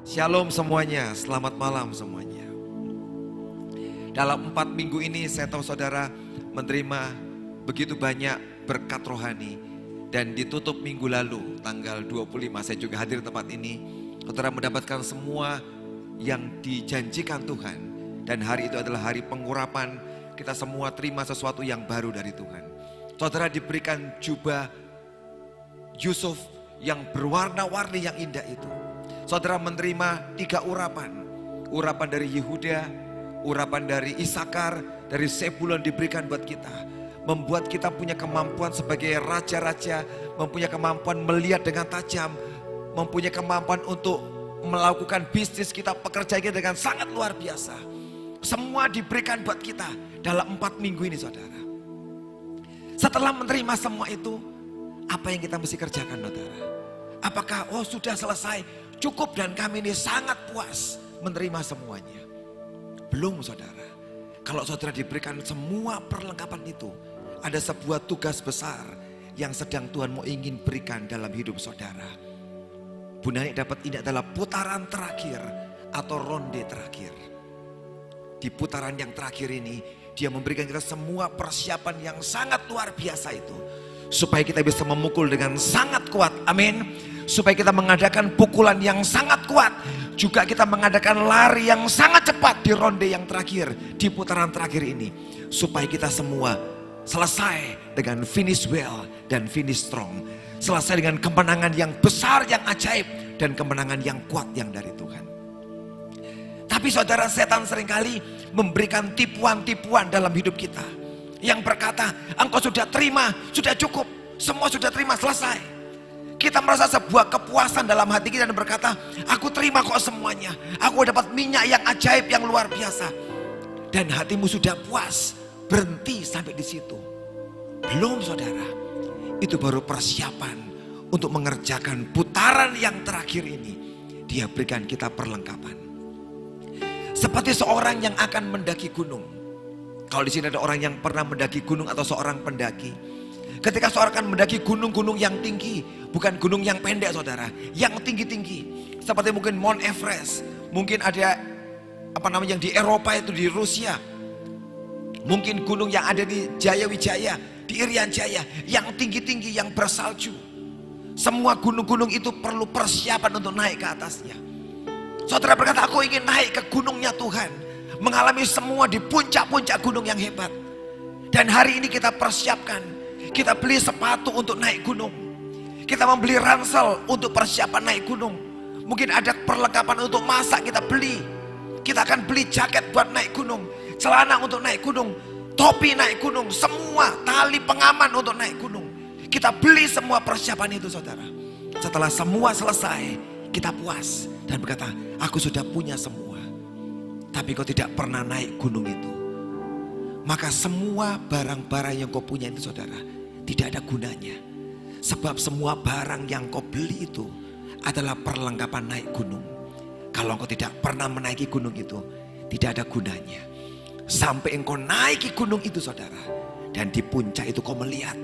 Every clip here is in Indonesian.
Shalom semuanya, selamat malam semuanya. Dalam 4 minggu ini saya tahu saudara menerima begitu banyak berkat rohani. Dan ditutup minggu lalu tanggal 25 saya juga hadir di tempat ini. Saudara mendapatkan semua yang dijanjikan Tuhan. Dan hari itu adalah hari pengurapan, kita semua terima sesuatu yang baru dari Tuhan. Saudara diberikan jubah Yusuf yang berwarna-warni yang indah itu. Saudara menerima 3 urapan. Urapan dari Yehuda, urapan dari Isakar, dari Sebulon diberikan buat kita. Membuat kita punya kemampuan sebagai raja-raja, mempunyai kemampuan melihat dengan tajam, mempunyai kemampuan untuk melakukan bisnis kita, pekerjaan kita dengan sangat luar biasa. Semua diberikan buat kita dalam 4 minggu ini saudara. Setelah menerima semua itu, apa yang kita mesti kerjakan saudara? Apakah sudah selesai, cukup dan kami ini sangat puas menerima semuanya? Belum saudara. Kalau saudara diberikan semua perlengkapan itu, ada sebuah tugas besar yang sedang Tuhan mau ingin berikan dalam hidup saudara. Bu Nani dapat ini adalah putaran terakhir atau ronde terakhir. Di putaran yang terakhir ini, dia memberikan kita semua persiapan yang sangat luar biasa itu. Supaya kita bisa memukul dengan sangat kuat, amin. Supaya kita mengadakan pukulan yang sangat kuat. Juga kita mengadakan lari yang sangat cepat di ronde yang terakhir, di putaran terakhir ini. Supaya kita semua selesai dengan finish well dan finish strong. Selesai dengan kemenangan yang besar, yang ajaib. Dan kemenangan yang kuat yang dari Tuhan. Tapi saudara, setan seringkali memberikan tipuan-tipuan dalam hidup kita. Yang berkata, engkau sudah terima, sudah cukup. Semua sudah terima, selesai. Kita merasa sebuah kepuasan dalam hati kita dan berkata, aku terima kok semuanya. Aku dapat minyak yang ajaib, yang luar biasa. Dan hatimu sudah puas, berhenti sampai di situ. Belum saudara, itu baru persiapan untuk mengerjakan putaran yang terakhir ini. Dia berikan kita perlengkapan. Seperti seorang yang akan mendaki gunung. Kalau di sini ada orang yang pernah mendaki gunung atau seorang pendaki. Ketika seorang akan mendaki gunung-gunung yang tinggi, bukan gunung yang pendek saudara, yang tinggi-tinggi. Seperti mungkin Mount Everest, mungkin ada yang di Eropa itu di Rusia. Mungkin gunung yang ada di Jayawijaya, di Irian Jaya, yang tinggi-tinggi, yang bersalju. Semua gunung-gunung itu perlu persiapan untuk naik ke atasnya. Saudara berkata, aku ingin naik ke gunungnya Tuhan, mengalami semua di puncak-puncak gunung yang hebat. Dan hari ini kita persiapkan, kita beli sepatu untuk naik gunung. Kita membeli ransel untuk persiapan naik gunung. Mungkin ada perlengkapan untuk masak, kita beli. Kita akan beli jaket buat naik gunung, celana untuk naik gunung, topi naik gunung, semua tali pengaman untuk naik gunung. Kita beli semua persiapan itu saudara. Setelah semua selesai, kita puas dan berkata, aku sudah punya semua. Tapi kau tidak pernah naik gunung itu. Maka semua barang-barang yang kau punya itu saudara, tidak ada gunanya. Sebab semua barang yang kau beli itu adalah perlengkapan naik gunung. Kalau engkau tidak pernah menaiki gunung itu, tidak ada gunanya. Sampai engkau naiki gunung itu saudara. Dan di puncak itu kau melihat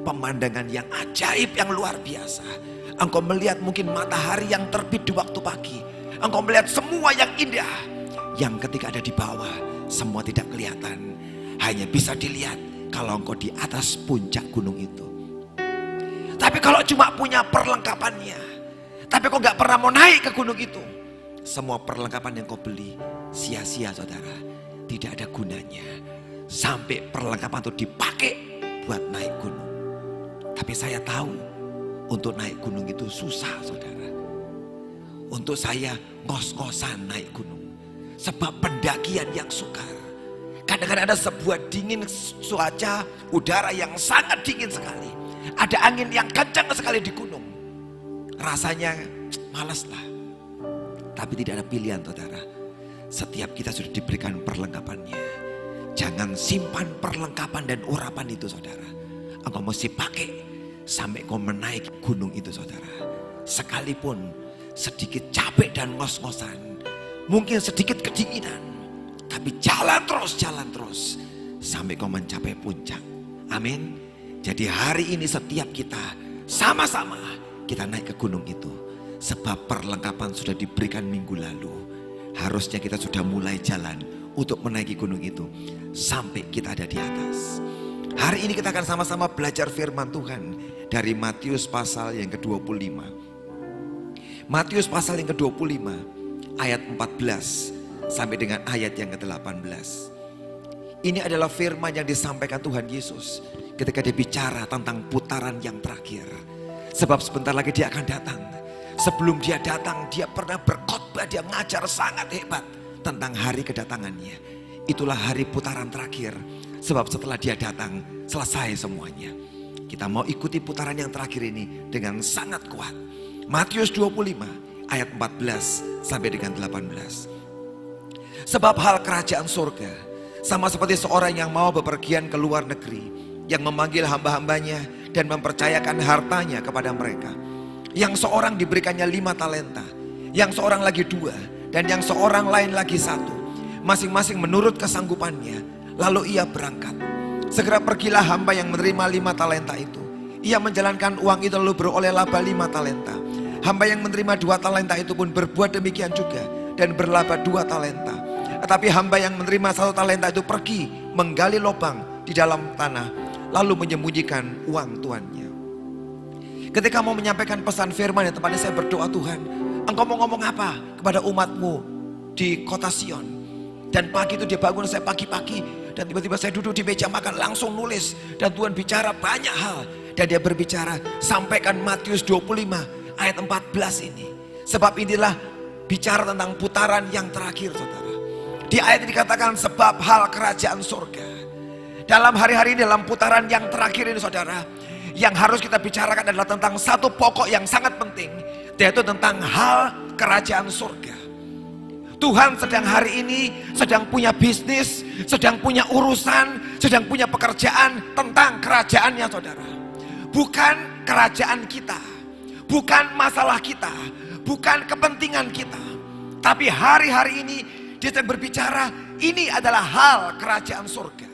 pemandangan yang ajaib, yang luar biasa. Engkau melihat mungkin matahari yang terbit di waktu pagi. Engkau melihat semua yang indah. Yang ketika ada di bawah, semua tidak kelihatan. Hanya bisa dilihat kalau engkau di atas puncak gunung itu. Tapi kalau cuma punya perlengkapannya, tapi kau gak pernah mau naik ke gunung itu, semua perlengkapan yang kau beli sia-sia saudara. Tidak ada gunanya. Sampai perlengkapan itu dipakai buat naik gunung. Tapi saya tahu untuk naik gunung itu susah saudara. Untuk saya ngos-ngosan naik gunung. Sebab pendakian yang sukar. Kadang-kadang ada sebuah dingin cuaca, udara yang sangat dingin sekali. Ada angin yang kencang sekali di gunung. Rasanya malas lah. Tapi tidak ada pilihan saudara. Setiap kita sudah diberikan perlengkapannya. Jangan simpan perlengkapan dan urapan itu saudara. Engkau mesti pakai sampai kau menaiki gunung itu saudara. Sekalipun sedikit capek dan ngos-ngosan. Mungkin sedikit kedinginan, tapi jalan terus sampai kau mencapai puncak. Amin. Jadi hari ini setiap kita sama-sama kita naik ke gunung itu. Sebab perlengkapan sudah diberikan minggu lalu. Harusnya kita sudah mulai jalan untuk menaiki gunung itu sampai kita ada di atas. Hari ini kita akan sama-sama belajar firman Tuhan dari Matius pasal yang ke-25. Matius pasal yang ke-25 ayat 14 sampai dengan ayat yang ke-18. Ini adalah firman yang disampaikan Tuhan Yesus ketika dia bicara tentang putaran yang terakhir. Sebab sebentar lagi dia akan datang. Sebelum dia datang, dia pernah berkhotbah, dia ngajar sangat hebat tentang hari kedatangannya. Itulah hari putaran terakhir. Sebab setelah dia datang, selesai semuanya. Kita mau ikuti putaran yang terakhir ini dengan sangat kuat. Matius 25 ayat 14 sampai dengan 18. Sebab hal kerajaan surga sama seperti seorang yang mau bepergian ke luar negeri, yang memanggil hamba-hambanya dan mempercayakan hartanya kepada mereka. Yang seorang diberikannya 5 talenta, yang seorang lagi 2, dan yang seorang lain lagi 1. Masing-masing menurut kesanggupannya. Lalu ia berangkat. Segera pergilah hamba yang menerima 5 talenta itu. Ia menjalankan uang itu lalu beroleh laba 5 talenta. Hamba yang menerima 2 talenta itu pun berbuat demikian juga dan berlaba 2 talenta. Tetapi hamba yang menerima 1 talenta itu pergi menggali lubang di dalam tanah, lalu menyembunyikan uang tuannya. Ketika mau menyampaikan pesan firman, yang tepatnya saya berdoa, Tuhan, Engkau mau ngomong apa kepada umatmu di kota Sion? Dan pagi itu dia bangun, saya pagi-pagi, dan tiba-tiba saya duduk di meja makan langsung nulis. Dan Tuhan bicara banyak hal. Dan dia berbicara, sampaikan Matius 25 ayat 14 ini. Sebab inilah bicara tentang putaran yang terakhir, saudara. Di ayat ini dikatakan sebab hal kerajaan surga. Dalam hari-hari ini, dalam putaran yang terakhir ini, saudara, yang harus kita bicarakan adalah tentang satu pokok yang sangat penting, yaitu tentang hal kerajaan surga. Tuhan sedang hari ini sedang punya bisnis, sedang punya urusan, sedang punya pekerjaan tentang kerajaannya, saudara. Bukan kerajaan kita, bukan masalah kita, bukan kepentingan kita. Tapi hari-hari ini dia sedang berbicara, ini adalah hal kerajaan surga.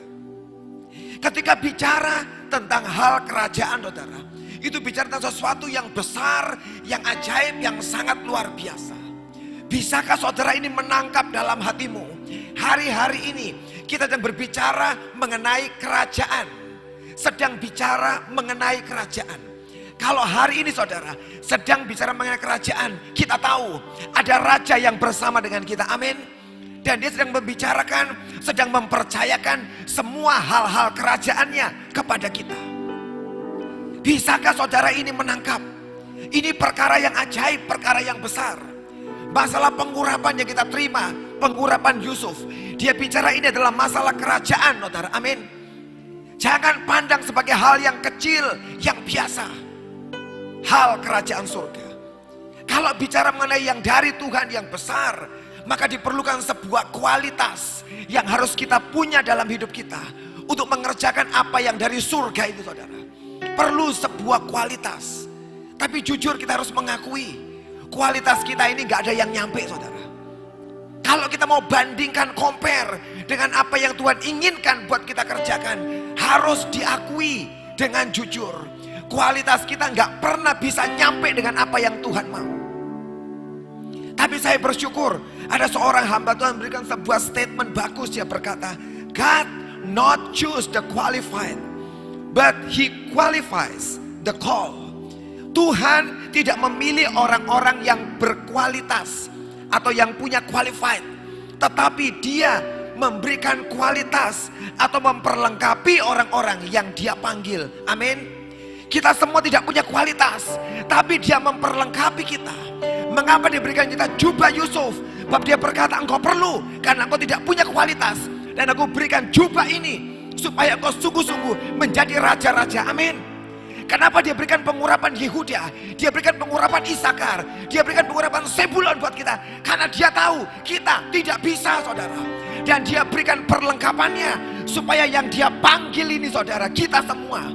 Ketika bicara tentang hal kerajaan, saudara, itu bicara tentang sesuatu yang besar, yang ajaib, yang sangat luar biasa. Bisakah saudara ini menangkap dalam hatimu? Hari-hari ini kita sedang berbicara mengenai kerajaan, sedang bicara mengenai kerajaan. Kalau hari ini saudara sedang bicara mengenai kerajaan, kita tahu ada raja yang bersama dengan kita, amin. Dan dia sedang membicarakan, sedang mempercayakan semua hal-hal kerajaannya kepada kita. Bisakah saudara ini menangkap? Ini perkara yang ajaib, perkara yang besar. Masalah pengurapan yang kita terima, pengurapan Yusuf. Dia bicara ini adalah masalah kerajaan, saudara, amin. Jangan pandang sebagai hal yang kecil, yang biasa. Hal kerajaan surga. Kalau bicara mengenai yang dari Tuhan yang besar, maka diperlukan sebuah kualitas yang harus kita punya dalam hidup kita untuk mengerjakan apa yang dari surga itu, saudara. Perlu sebuah kualitas. Tapi jujur kita harus mengakui, kualitas kita ini gak ada yang nyampe, saudara. Kalau kita mau bandingkan, compare dengan apa yang Tuhan inginkan buat kita kerjakan, harus diakui dengan jujur. Kualitas kita gak pernah bisa nyampe dengan apa yang Tuhan mau. Tapi saya bersyukur ada seorang hamba Tuhan memberikan sebuah statement bagus. Dia berkata, God not choose the qualified, but He qualifies the call. Tuhan tidak memilih orang-orang yang berkualitas atau yang punya qualified, tetapi Dia memberikan kualitas atau memperlengkapi orang-orang yang Dia panggil. Amin. Kita semua tidak punya kualitas, tapi Dia memperlengkapi kita. Mengapa diberikan kita jubah Yusuf? Sebab dia berkata, engkau perlu, karena engkau tidak punya kualitas. Dan aku berikan jubah ini supaya engkau sungguh-sungguh menjadi raja-raja, amin. Kenapa dia berikan pengurapan Yehuda, dia berikan pengurapan Isakar, dia berikan pengurapan Sebulon buat kita? Karena dia tahu kita tidak bisa, saudara. Dan dia berikan perlengkapannya supaya yang dia panggil ini, saudara, kita semua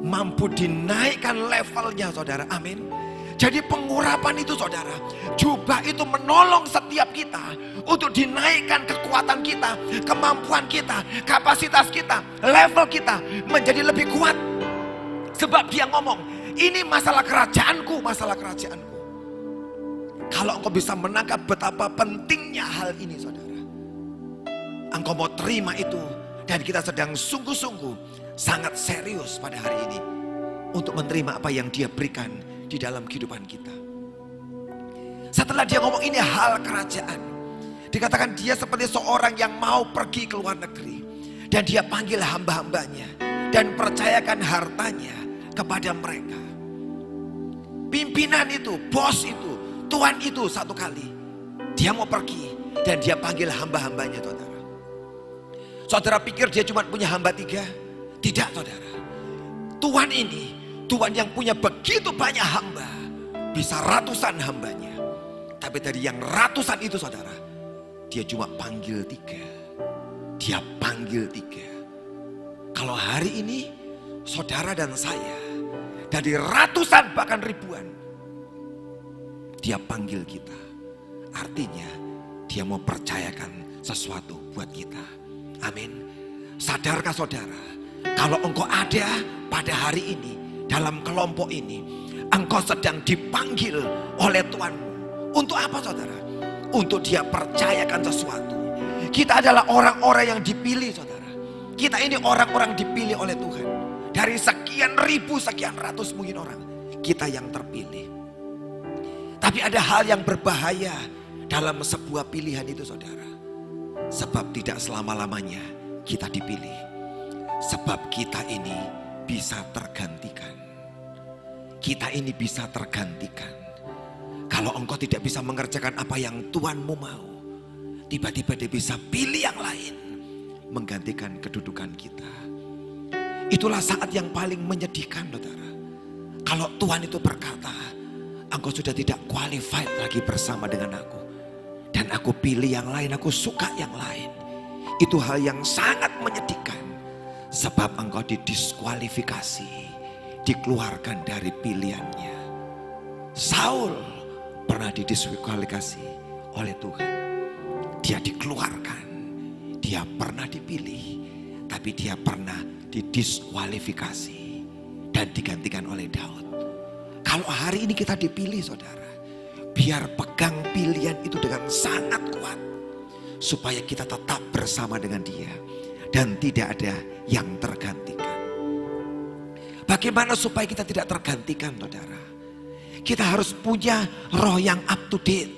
mampu dinaikkan levelnya, saudara, amin. Jadi pengurapan itu, saudara, jubah itu menolong setiap kita untuk dinaikkan kekuatan kita, kemampuan kita, kapasitas kita, level kita menjadi lebih kuat. Sebab dia ngomong, ini masalah kerajaanku, masalah kerajaanku. Kalau engkau bisa menangkap betapa pentingnya hal ini saudara, engkau mau terima itu. Dan kita sedang sungguh-sungguh sangat serius pada hari ini untuk menerima apa yang dia berikan di dalam kehidupan kita. Setelah dia ngomong ini hal kerajaan, dikatakan dia seperti seorang yang mau pergi ke luar negeri. Dan dia panggil hamba-hambanya dan percayakan hartanya kepada mereka. Pimpinan itu, bos itu, Tuhan itu satu kali dia mau pergi dan dia panggil hamba-hambanya saudara. Saudara pikir dia cuma punya hamba 3? Tidak saudara. Tuhan ini, Tuhan yang punya begitu banyak hamba, bisa ratusan hambanya. Tapi dari yang ratusan itu saudara, dia cuma panggil 3. Dia panggil 3. Kalau hari ini saudara dan saya dari ratusan bahkan ribuan, dia panggil kita. Artinya dia mau percayakan sesuatu buat kita. Amin. Sadarkah saudara, kalau engkau ada pada hari ini dalam kelompok ini, engkau sedang dipanggil oleh Tuhanmu. Untuk apa saudara? Untuk dia percayakan sesuatu. Kita adalah orang-orang yang dipilih saudara. Kita ini orang-orang dipilih oleh Tuhan. Dari sekian ribu, sekian ratus mungkin orang, kita yang terpilih. Tapi ada hal yang berbahaya dalam sebuah pilihan itu saudara. Sebab tidak selama-lamanya kita dipilih. Sebab kita ini bisa tergantikan. Kita ini bisa tergantikan. Kalau engkau tidak bisa mengerjakan apa yang Tuhanmu mau, tiba-tiba dia bisa pilih yang lain menggantikan kedudukan kita. Itulah saat yang paling menyedihkan saudara. Kalau Tuhan itu berkata, engkau sudah tidak qualified lagi bersama dengan aku. Dan aku pilih yang lain, aku suka yang lain. Itu hal yang sangat menyedihkan. Sebab engkau didiskualifikasi, dikeluarkan dari pilihannya. Saul pernah didiskualifikasi oleh Tuhan. Dia dikeluarkan. Dia pernah dipilih. Tapi dia pernah didiskualifikasi. Dan digantikan oleh Daud. Kalau hari ini kita dipilih saudara, biar pegang pilihan itu dengan sangat kuat. Supaya kita tetap bersama dengan dia. Dan tidak ada yang tergantikan. Bagaimana supaya kita tidak tergantikan saudara? Kita harus punya roh yang up to date.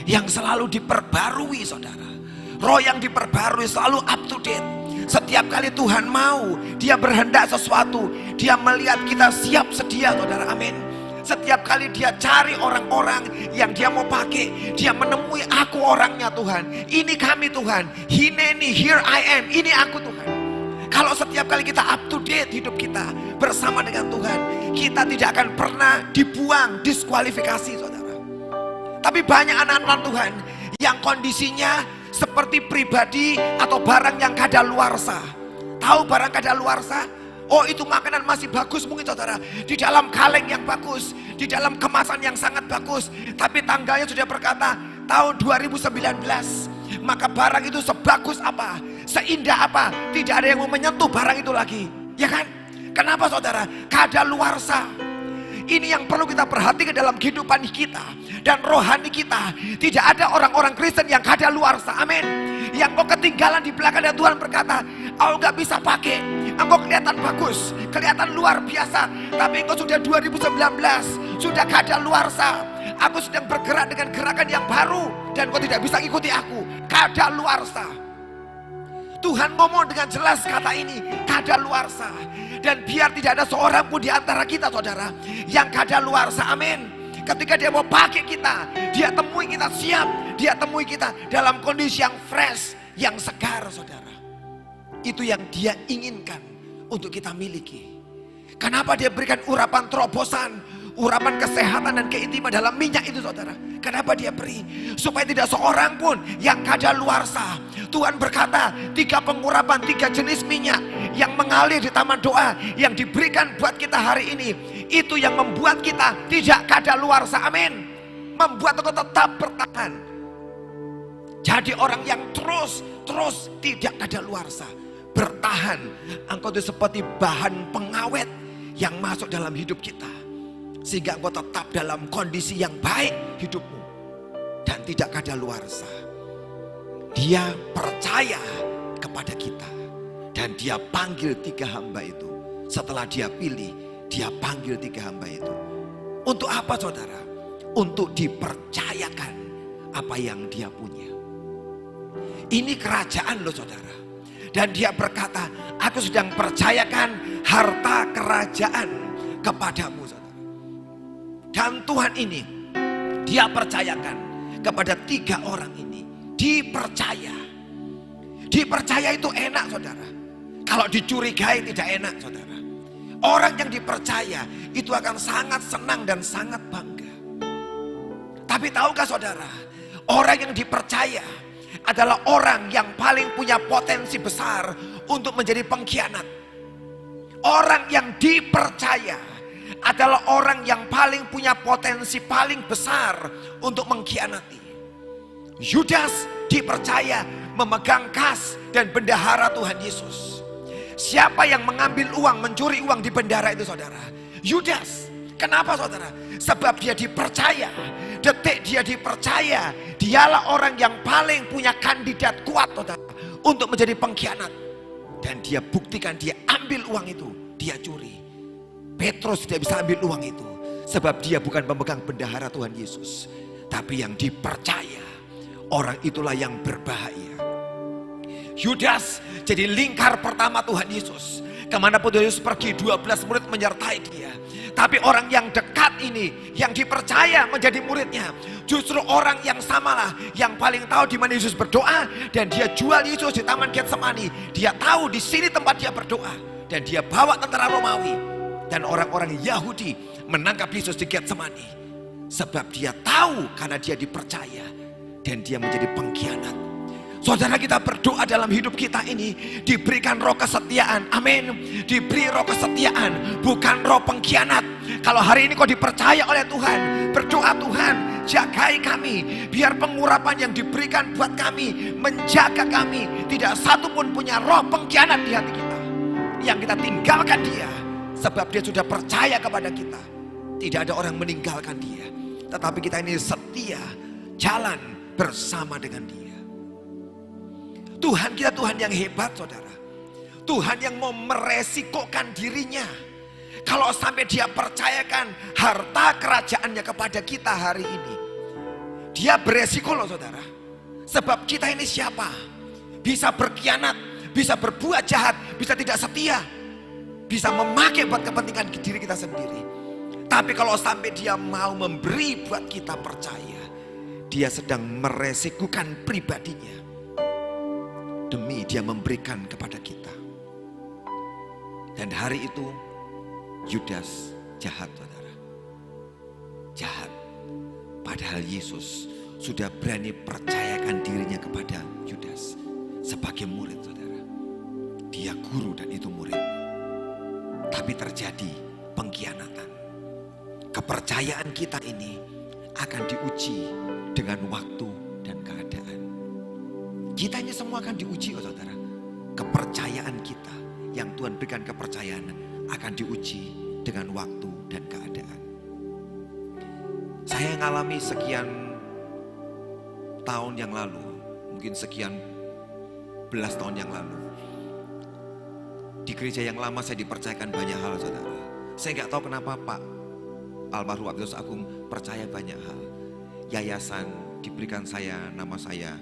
Yang selalu diperbarui saudara. Roh yang diperbarui selalu up to date. Setiap kali Tuhan mau, dia berhendak sesuatu, dia melihat kita siap sedia saudara, amin. Setiap kali dia cari orang-orang yang dia mau pakai, dia menemui aku orangnya Tuhan. Ini kami Tuhan, Hineni, here I am, ini aku Tuhan. Kalau setiap kali kita up to date hidup kita bersama dengan Tuhan, kita tidak akan pernah dibuang, diskualifikasi saudara. Tapi banyak anak-anak Tuhan yang kondisinya seperti pribadi atau barang yang kadaluarsa. Tahu barang kadaluarsa? Oh itu makanan masih bagus mungkin saudara. Di dalam kaleng yang bagus. Di dalam kemasan yang sangat bagus. Tapi tanggalnya sudah berkata tahun 2019. Maka barang itu sebagus apa, seindah apa, tidak ada yang mau menyentuh barang itu lagi. Ya kan? Kenapa saudara? Kadaluarsa. Ini yang perlu kita perhatikan dalam kehidupan kita dan rohani kita. Tidak ada orang-orang Kristen yang kadaluarsa. Amin. Yang kau ketinggalan di belakang dan Tuhan berkata, kau gak bisa pakai. Engkau kelihatan bagus, kelihatan luar biasa, tapi engkau sudah 2019, sudah kadaluarsa. Aku sedang bergerak dengan gerakan yang baru dan kau tidak bisa ikuti aku. Kadaluarsa. Tuhan ngomong dengan jelas kata ini, kadaluarsa. Dan biar tidak ada seorang pun di antara kita saudara yang kadaluarsa, amin. Ketika dia mau pakai kita, dia temui kita siap, dia temui kita dalam kondisi yang fresh, yang segar saudara. Itu yang dia inginkan untuk kita miliki. Kenapa dia berikan urapan terobosan, urapan kesehatan dan keintiman dalam minyak itu saudara? Kenapa dia beri? Supaya tidak seorang pun yang kadaluarsa. Tuhan berkata 3 pengurapan, 3 jenis minyak yang mengalir di taman doa yang diberikan buat kita hari ini. Itu yang membuat kita tidak kadaluarsa, amin. Membuat kita tetap bertahan. Jadi orang yang terus tidak kadaluarsa, bertahan. Engkau itu seperti bahan pengawet yang masuk dalam hidup kita, sehingga engkau tetap dalam kondisi yang baik hidupmu. dan tidak kadaluarsa. Dia percaya kepada kita dan dia panggil 3 hamba itu. Setelah dia pilih, dia panggil 3 hamba itu. Untuk apa saudara? Untuk dipercayakan apa yang dia punya. Ini kerajaan loh saudara. Dan dia berkata, aku sedang percayakan harta kerajaan kepadamu saudara. Dan Tuhan ini dia percayakan kepada 3 orang ini. Dipercaya. Dipercaya itu enak saudara. Kalau dicurigai tidak enak saudara. Orang yang dipercaya itu akan sangat senang dan sangat bangga. Tapi tahukah saudara, orang yang dipercaya adalah orang yang paling punya potensi besar untuk menjadi pengkhianat. Orang yang dipercaya adalah orang yang paling punya potensi paling besar untuk mengkhianati. Yudas dipercaya memegang kas dan bendahara Tuhan Yesus. Siapa yang mengambil uang, mencuri uang di bendahara itu saudara? Yudas. Kenapa saudara? Sebab dia dipercaya. Detik dia dipercaya, dialah orang yang paling punya kandidat kuat saudara, untuk menjadi pengkhianat. Dan dia buktikan, dia ambil uang itu, dia curi. Petrus tidak bisa ambil uang itu, sebab dia bukan pemegang bendahara Tuhan Yesus. Tapi yang dipercaya, orang itulah yang berbahaya. Yudas jadi lingkar pertama Tuhan Yesus. Kemanapun Tuhan Yesus pergi, 12 murid menyertai dia. Tapi orang yang dekat ini, yang dipercaya menjadi muridnya, justru orang yang samalah yang paling tahu di mana Yesus berdoa, dan dia jual Yesus di Taman Getsemani. Dia tahu di sini tempat dia berdoa, dan dia bawa tentara Romawi dan orang-orang Yahudi menangkap Yesus di Getsemani. Sebab dia tahu karena dia dipercaya dan dia menjadi pengkhianat. Saudara, kita berdoa dalam hidup kita ini diberikan roh kesetiaan. Amin. Diberi roh kesetiaan, bukan roh pengkhianat. Kalau hari ini kau dipercaya oleh Tuhan, berdoa, Tuhan jagai kami, biar pengurapan yang diberikan buat kami, menjaga kami, tidak satu pun punya roh pengkhianat di hati kita. Yang kita tinggalkan dia, sebab dia sudah percaya kepada kita. Tidak ada orang meninggalkan dia, tetapi kita ini setia jalan bersama dengan dia. Tuhan kita Tuhan yang hebat saudara. Tuhan yang mau meresikokan dirinya. Kalau sampai dia percayakan harta kerajaannya kepada kita hari ini, dia beresiko loh saudara. Sebab kita ini siapa? Bisa berkhianat, bisa berbuat jahat, bisa tidak setia, bisa memakai buat kepentingan diri kita sendiri. Tapi kalau sampai dia mau memberi buat kita percaya, dia sedang meresikokan pribadinya demi dia memberikan kepada kita. Dan hari itu Yudas jahat saudara. Jahat. Padahal Yesus sudah berani percayakan dirinya kepada Yudas sebagai murid saudara. Dia guru dan itu murid. Tapi terjadi pengkhianatan. Kepercayaan kita ini akan diuji dengan waktu dan keadaan. Kita ini semua akan diuji saudara. Kepercayaan kita yang Tuhan berikan kepercayaan akan diuji dengan waktu dan keadaan. Saya ngalami sekian tahun yang lalu, mungkin sekian belas tahun yang lalu. Di gereja yang lama saya dipercayakan banyak hal saudara. Saya nggak tahu kenapa Pak Almarhum Abdul Agung percaya banyak hal. Yayasan diberikan saya, nama saya.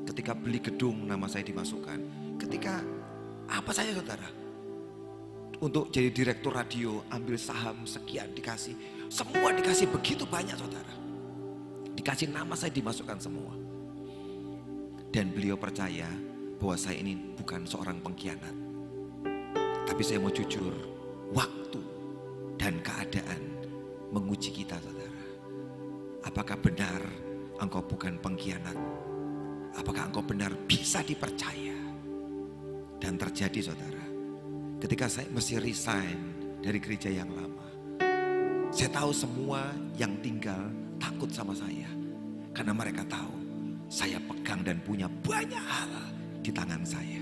Ketika beli gedung nama saya dimasukkan. Ketika apa saja saudara. Untuk jadi direktur radio ambil saham sekian dikasih. Semua dikasih begitu banyak saudara. Dikasih nama saya dimasukkan semua. Dan beliau percaya bahwa saya ini bukan seorang pengkhianat. Tapi saya mau jujur, waktu dan keadaan menguji kita saudara. Apakah benar engkau bukan pengkhianat? Apakah engkau benar bisa dipercaya? Dan terjadi saudara, ketika saya mesti resign dari gereja yang lama, saya tahu semua yang tinggal takut sama saya. Karena mereka tahu saya pegang dan punya banyak hal di tangan saya.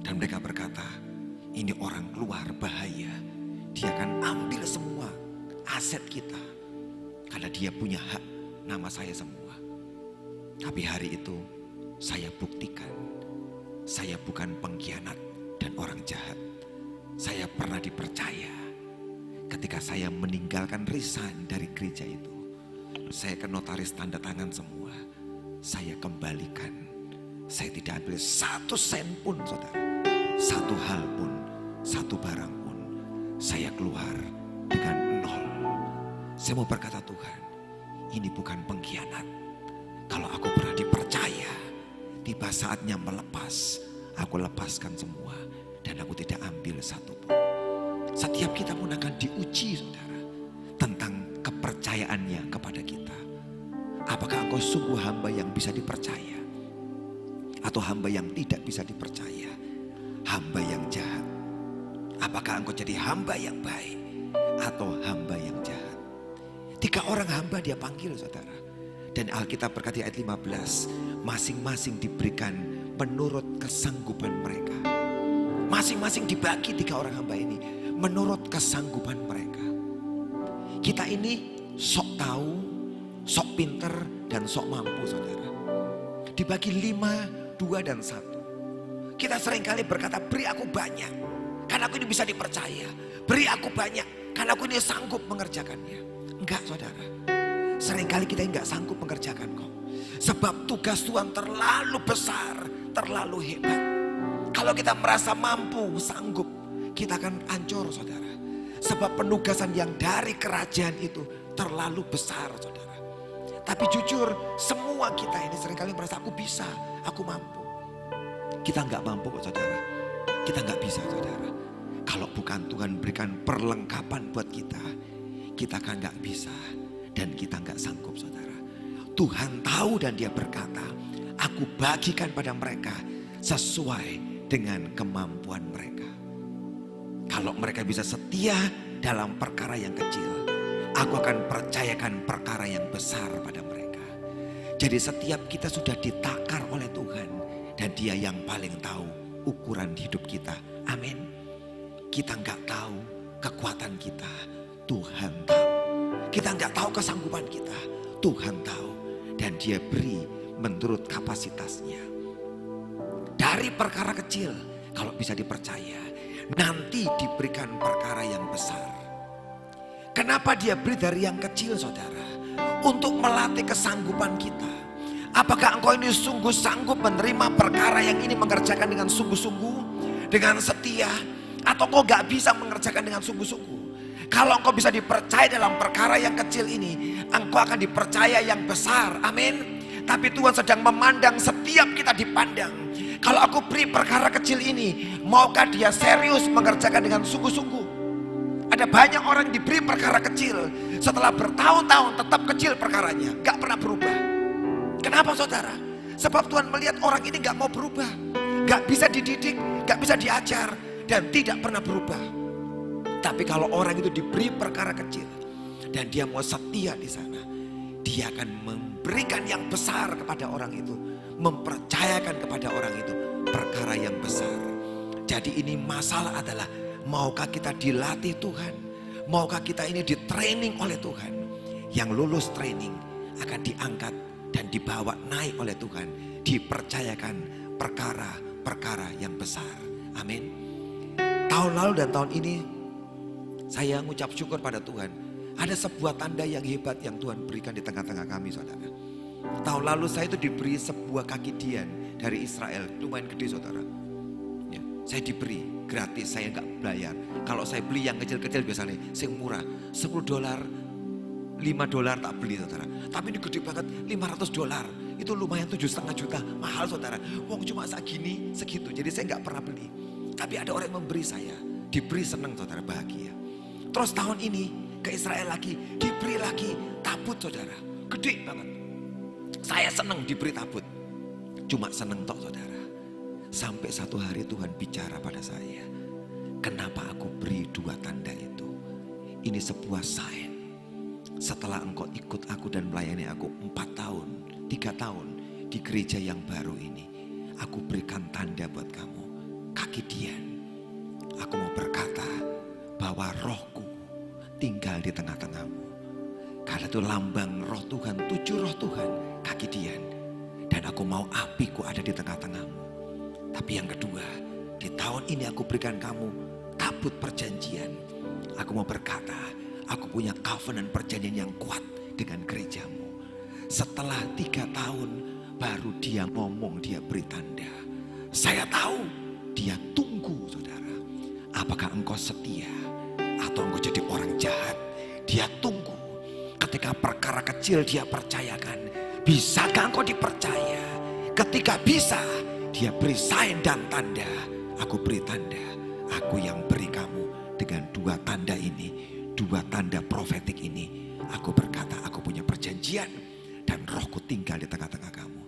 Dan mereka berkata, ini orang keluar bahaya. Dia akan ambil semua aset kita. Karena dia punya hak nama saya semua. Tapi hari itu saya buktikan, saya bukan pengkhianat dan orang jahat. Saya pernah dipercaya. Ketika saya meninggalkan resign dari gereja itu, saya ke notaris tanda tangan semua. Saya kembalikan. Saya tidak ambil 1 sen pun, saudara. 1 hal pun, 1 barang pun. Saya keluar dengan 0. Saya mau berkata, Tuhan, ini bukan pengkhianat. Kalau aku pernah dipercaya, tiba saatnya melepas. Aku lepaskan semua dan aku tidak ambil 1 pun. Setiap kita pun akan diuji, saudara, tentang kepercayaannya kepada kita. Apakah engkau sungguh hamba yang bisa dipercaya? Atau hamba yang tidak bisa dipercaya? Hamba yang jahat? Apakah engkau jadi hamba yang baik? Atau hamba yang jahat? 3 orang hamba dia panggil, saudara. Dan Alkitab berkata ayat 15, masing-masing diberikan menurut kesanggupan mereka. Masing-masing dibagi 3 orang hamba ini menurut kesanggupan mereka. Kita ini sok tahu, sok pinter, dan sok mampu, saudara. Dibagi 5, 2, dan 1. Kita seringkali berkata, beri aku banyak, karena aku ini bisa dipercaya. Beri aku banyak, karena aku ini sanggup mengerjakannya. Enggak, saudara. Seringkali kita enggak sanggup mengerjakan kok. Sebab tugas Tuhan terlalu besar, terlalu hebat. Kalau kita merasa mampu, sanggup, kita akan hancur, saudara. Sebab penugasan yang dari kerajaan itu terlalu besar, saudara. Tapi jujur, semua kita ini seringkali merasa aku bisa, aku mampu. Kita enggak mampu kok, saudara. Kita enggak bisa, saudara. Kalau bukan Tuhan berikan perlengkapan buat kita kan enggak bisa. Dan kita enggak sanggup, saudara. Tuhan tahu dan dia berkata, aku bagikan pada mereka sesuai dengan kemampuan mereka. Kalau mereka bisa setia dalam perkara yang kecil, aku akan percayakan perkara yang besar pada mereka. Jadi setiap kita sudah ditakar oleh Tuhan, dan dia yang paling tahu ukuran hidup kita. Amin. Kita enggak tahu kekuatan kita, Tuhan tahu. Kita enggak tahu kesanggupan kita, Tuhan tahu. Dan dia beri menurut kapasitasnya. Dari perkara kecil, kalau bisa dipercaya, nanti diberikan perkara yang besar. Kenapa dia beri dari yang kecil, saudara? Untuk melatih kesanggupan kita. Apakah engkau ini sungguh sanggup menerima perkara yang ini mengerjakan dengan sungguh-sungguh, dengan setia, atau kau gak bisa mengerjakan dengan sungguh-sungguh? Kalau engkau bisa dipercaya dalam perkara yang kecil ini, engkau akan dipercaya yang besar. Amin. Tapi Tuhan sedang memandang, setiap kita dipandang. Kalau aku beri perkara kecil ini, maukah dia serius mengerjakan dengan sungguh-sungguh? Ada banyak orang yang diberi perkara kecil, setelah bertahun-tahun tetap kecil perkaranya, gak pernah berubah. Kenapa, saudara? Sebab Tuhan melihat orang ini gak mau berubah, gak bisa dididik, gak bisa diajar, dan tidak pernah berubah. Tapi kalau orang itu diberi perkara kecil dan dia mau setia di sana, dia akan memberikan yang besar kepada orang itu, mempercayakan kepada orang itu perkara yang besar. Jadi ini masalah adalah, maukah kita dilatih Tuhan? Maukah kita ini ditraining oleh Tuhan? Yang lulus training akan diangkat dan dibawa naik oleh Tuhan, dipercayakan perkara-perkara yang besar. Amin. Tahun lalu dan tahun ini saya mengucap syukur pada Tuhan. Ada sebuah tanda yang hebat yang Tuhan berikan di tengah-tengah kami, saudara. Tahun lalu saya itu diberi sebuah kaki dian dari Israel, lumayan gede, saudara. Ya, saya diberi gratis, saya nggak bayar. Kalau saya beli yang kecil-kecil biasanya, yang murah, $10, $5 tak beli, saudara. Tapi ini gede banget, $500. Itu lumayan 7,5 juta, mahal, saudara. Wong cuma segini, segitu. Jadi saya nggak pernah beli. Tapi ada orang yang memberi saya, diberi senang, saudara, bahagia. Terus tahun ini ke Israel lagi, diberi lagi tabut, saudara, gede banget. Saya senang diberi tabut, cuma senang tok, saudara. Sampai satu hari Tuhan bicara pada saya, kenapa aku beri 2 tanda itu? Ini sebuah sign. Setelah engkau ikut aku dan melayani aku 4 tahun, 3 tahun di gereja yang baru ini, aku berikan tanda buat kamu, kaki dian. Aku mau berkata bahwa rohku tinggal di tengah-tengahmu. Karena itu lambang roh Tuhan, 7 roh Tuhan, kaki dian. Dan aku mau apiku ada di tengah-tengahmu. Tapi yang kedua, di tahun ini aku berikan kamu tabut perjanjian. Aku mau berkata, aku punya covenant perjanjian yang kuat dengan gerejamu. Setelah 3 tahun baru dia ngomong, dia beri tanda. Saya tahu dia tunggu, saudara. Apakah engkau setia atau engkau jadi orang jahat? Dia tunggu. Ketika perkara kecil dia percayakan. Bisakah engkau dipercaya? Ketika bisa, dia beri sign dan tanda. Aku beri tanda. Aku yang beri kamu dengan 2 tanda ini. 2 tanda profetik ini. Aku berkata, aku punya perjanjian. Dan rohku tinggal di tengah-tengah kamu.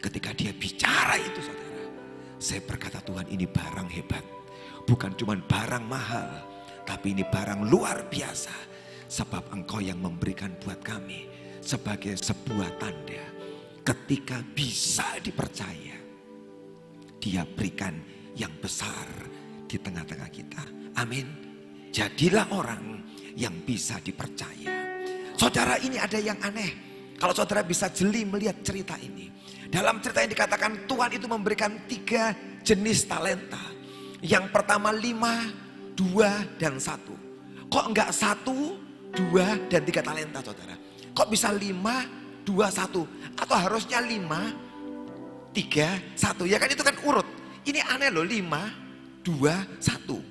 Ketika dia bicara itu, saudara, saya berkata, Tuhan, ini barang hebat. Bukan cuma barang mahal, tapi ini barang luar biasa. Sebab engkau yang memberikan buat kami sebagai sebuah tanda. Ketika bisa dipercaya, dia berikan yang besar di tengah-tengah kita. Amin. Jadilah orang yang bisa dipercaya. Saudara, ini ada yang aneh. Kalau saudara bisa jeli melihat cerita ini. Dalam cerita yang dikatakan Tuhan itu memberikan 3 jenis talenta. Yang pertama 5, 2, dan 1. Kok enggak 1, 2, dan 3 talenta, saudara? Kok bisa 5, 2, 1? Atau harusnya 5, 3, 1? Ya kan, itu kan urut. Ini aneh loh, 5, 2, 1.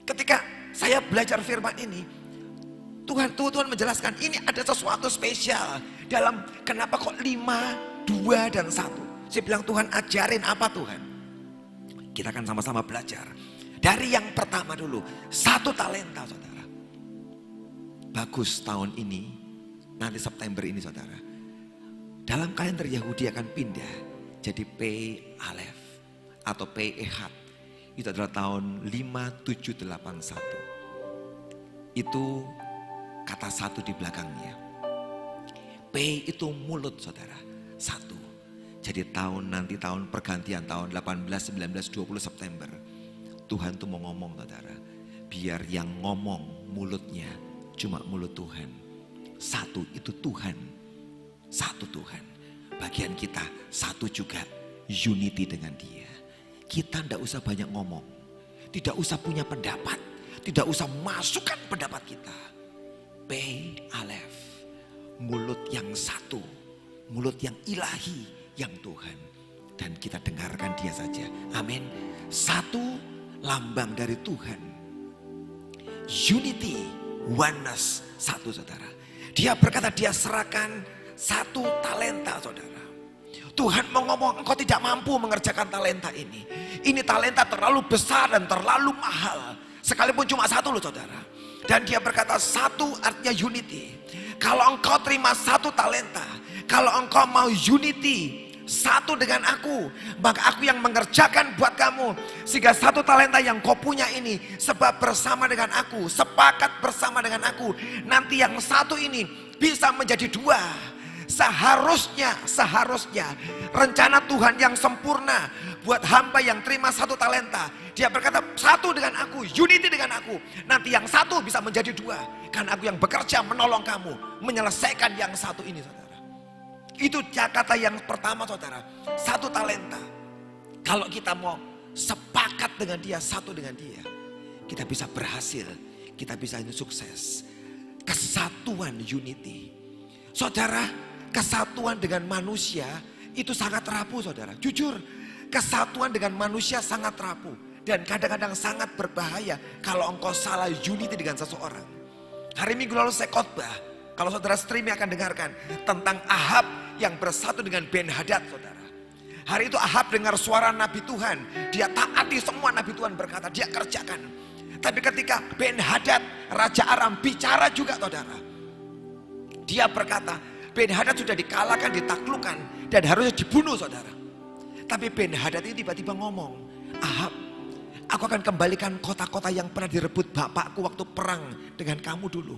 Ketika saya belajar firman ini, Tuhan menjelaskan ini ada sesuatu spesial dalam kenapa kok 5, 2, dan 1. Saya bilang, Tuhan ajarin apa Tuhan? Kita akan sama-sama belajar. Dari yang pertama dulu, 1 talenta, saudara. Bagus, tahun ini, nanti September ini, saudara. Dalam kalender Yahudi akan pindah jadi P Alef atau P Ehad. Itu adalah tahun 5781. Itu kata 1 di belakangnya. P itu mulut, saudara. 1. Jadi nanti tahun pergantian tahun 18, 19, 20 September. Tuhan tuh mau ngomong, saudara. Biar yang ngomong mulutnya cuma mulut Tuhan. 1 itu Tuhan. 1 Tuhan. Bagian kita 1 juga unity dengan dia. Kita tidak usah banyak ngomong. Tidak usah punya pendapat. Tidak usah masukkan pendapat kita. P Alef, mulut yang 1, mulut yang ilahi, yang Tuhan. Dan kita dengarkan dia saja. Amin. 1 lambang dari Tuhan. Unity, oneness, 1, saudara. Dia berkata dia serahkan 1 talenta, saudara. Tuhan mau ngomong, engkau tidak mampu mengerjakan talenta ini. Ini talenta terlalu besar dan terlalu mahal. Sekalipun cuma 1 loh, saudara. Dan dia berkata 1 artinya unity. Kalau engkau terima 1 talenta, kalau engkau mau unity 1 dengan aku, maka aku yang mengerjakan buat kamu. Sehingga 1 talenta yang kau punya ini, sebab bersama dengan aku, sepakat bersama dengan aku, nanti yang 1 ini bisa menjadi 2. Seharusnya rencana Tuhan yang sempurna buat hamba yang terima 1 talenta. Dia berkata 1 dengan aku, unity dengan aku. Nanti yang 1 bisa menjadi 2. Karena aku yang bekerja menolong kamu menyelesaikan yang 1 ini, saudara. Itu kata yang pertama, saudara. 1 talenta. Kalau kita mau sepakat dengan dia, 1 dengan dia, kita bisa berhasil, kita bisa sukses. Kesatuan, unity. Saudara, kesatuan dengan manusia itu sangat rapuh, saudara. Jujur, kesatuan dengan manusia sangat rapuh. Dan kadang-kadang sangat berbahaya kalau engkau salah unity dengan seseorang. Hari Minggu lalu saya khotbah, kalau saudara streaming akan dengarkan, tentang Ahab yang bersatu dengan Ben-Hadad, saudara. Hari itu Ahab dengar suara Nabi Tuhan. Dia taati semua Nabi Tuhan berkata, dia kerjakan. Tapi ketika Ben-Hadad, Raja Aram bicara juga, saudara. Dia berkata, Ben-Hadad sudah dikalahkan, ditaklukkan, dan harusnya dibunuh, saudara. Tapi Ben-Hadad ini tiba-tiba ngomong, Ahab, aku akan kembalikan kota-kota yang pernah direbut bapakku waktu perang dengan kamu dulu.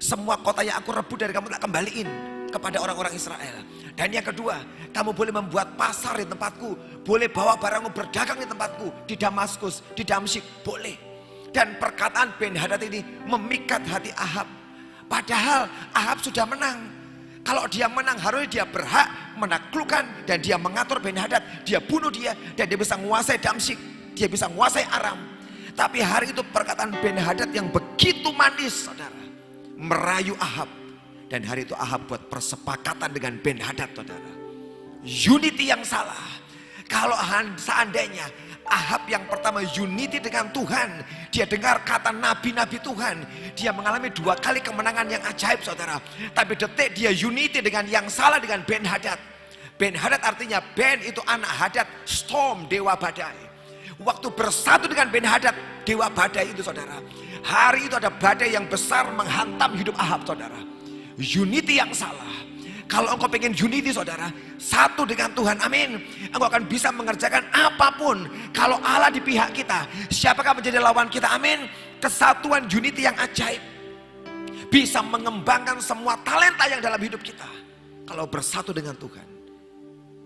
Semua kota yang aku rebut dari kamu tak kembaliin kepada orang-orang Israel. Dan yang kedua, kamu boleh membuat pasar di tempatku. Boleh bawa barangmu berdagang di tempatku. Di Damaskus, di Damsyik, boleh. Dan perkataan Ben-Hadad ini memikat hati Ahab. Padahal Ahab sudah menang. Kalau dia menang harusnya dia berhak menaklukkan dan dia mengatur Ben-Hadad. Dia bunuh dia dan dia bisa menguasai Damsyik. Dia bisa menguasai Aram. Tapi hari itu perkataan Ben-Hadad yang begitu manis saudara. Merayu Ahab. Dan hari itu Ahab buat persepakatan dengan Ben-Hadad saudara. Unity yang salah. Kalau seandainya Ahab yang pertama unity dengan Tuhan, dia dengar kata nabi-nabi Tuhan, dia mengalami 2 kali kemenangan yang ajaib saudara. Tapi detik dia unity dengan yang salah dengan Ben-Hadad. Ben-Hadad artinya Ben itu anak Hadad, storm, dewa badai. Waktu bersatu dengan Ben-Hadad, dewa badai itu saudara. Hari itu ada badai yang besar menghantam hidup Ahab saudara. Unity yang salah. Kalau engkau pengen unity saudara, satu dengan Tuhan, amin. Engkau akan bisa mengerjakan apapun. Kalau Allah di pihak kita, siapakah menjadi lawan kita, amin. Kesatuan unity yang ajaib. Bisa mengembangkan semua talenta yang dalam hidup kita. Kalau bersatu dengan Tuhan.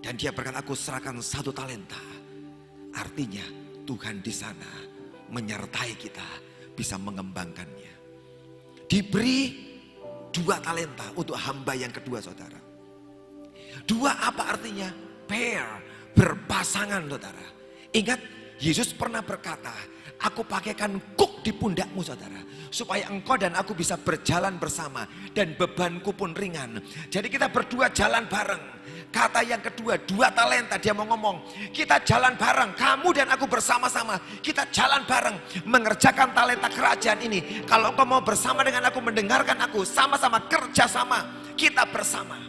Dan dia berkata, aku serahkan 1 talenta. Artinya Tuhan di sana menyertai kita, bisa mengembangkannya. Diberi 2 talenta untuk hamba yang kedua saudara. 2 apa artinya? Pair, berpasangan saudara. Ingat Yesus pernah berkata, aku pakaikan kuk di pundakmu saudara. Supaya engkau dan aku bisa berjalan bersama. Dan bebanku pun ringan. Jadi kita berdua jalan bareng. Kata yang kedua, 2 talenta dia mau ngomong. Kita jalan bareng, kamu dan aku bersama-sama. Kita jalan bareng, mengerjakan talenta kerajaan ini. Kalau engkau mau bersama dengan aku, mendengarkan aku, sama-sama kerja sama, kita bersama.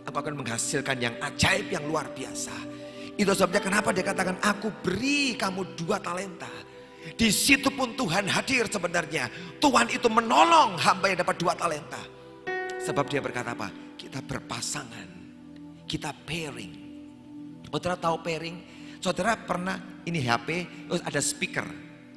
Aku akan menghasilkan yang ajaib, yang luar biasa. Itu sebabnya kenapa dia katakan, aku beri kamu 2 talenta. Di situ pun Tuhan hadir sebenarnya. Tuhan itu menolong hamba yang dapat 2 talenta. Sebab dia berkata apa? Kita berpasangan. Kita pairing. Saudara tahu pairing? Saudara pernah ini HP, terus ada speaker,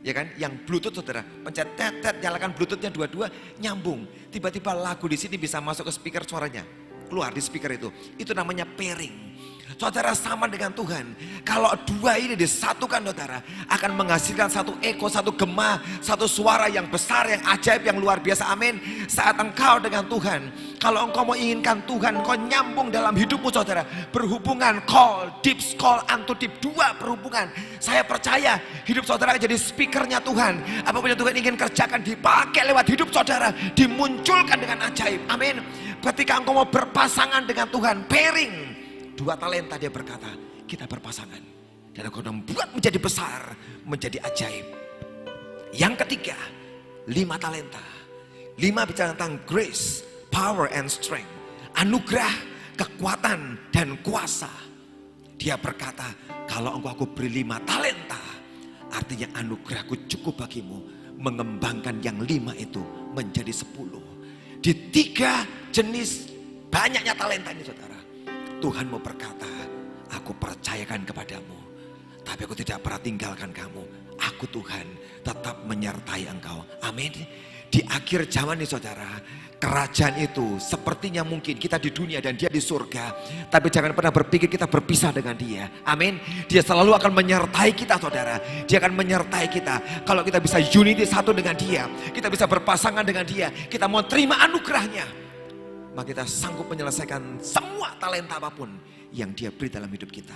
ya kan? Yang Bluetooth saudara, pencet tet, nyalakan Bluetoothnya dua-dua, nyambung. Tiba-tiba lagu di sini bisa masuk ke speaker suaranya, keluar di speaker itu. Itu namanya pairing. Saudara sama dengan Tuhan. Kalau 2 ini disatukan saudara, akan menghasilkan 1 eko, 1 gema, 1 suara yang besar, yang ajaib, yang luar biasa, amin. Saat engkau dengan Tuhan, kalau engkau mau inginkan Tuhan, engkau nyambung dalam hidupmu saudara. Berhubungan, call unto deep, 2 berhubungan. Saya percaya hidup saudara jadi speakernya Tuhan. Apapun yang Tuhan ingin kerjakan dipakai lewat hidup saudara, dimunculkan dengan ajaib, amin. Ketika engkau mau berpasangan dengan Tuhan, pairing, 2 talenta dia berkata, kita berpasangan. Dan aku membuat menjadi besar, menjadi ajaib. Yang ketiga, 5 talenta. 5 bicara tentang grace, power and strength. Anugerah, kekuatan dan kuasa. Dia berkata, kalau aku beri 5 talenta, artinya anugerahku cukup bagimu. Mengembangkan yang 5 itu menjadi 10. Di 3 jenis banyaknya talenta ini saudara. Tuhan mau berkata, aku percayakan kepadamu, tapi aku tidak pernah tinggalkan kamu. Aku Tuhan tetap menyertai engkau. Amin. Di akhir zaman ini saudara, kerajaan itu sepertinya mungkin kita di dunia dan dia di surga. Tapi jangan pernah berpikir kita berpisah dengan dia. Amin. Dia selalu akan menyertai kita saudara. Dia akan menyertai kita. Kalau kita bisa unity satu dengan dia, kita bisa berpasangan dengan dia, kita mau terima anugerahnya, maka kita sanggup menyelesaikan semua talenta apapun yang dia beri dalam hidup kita.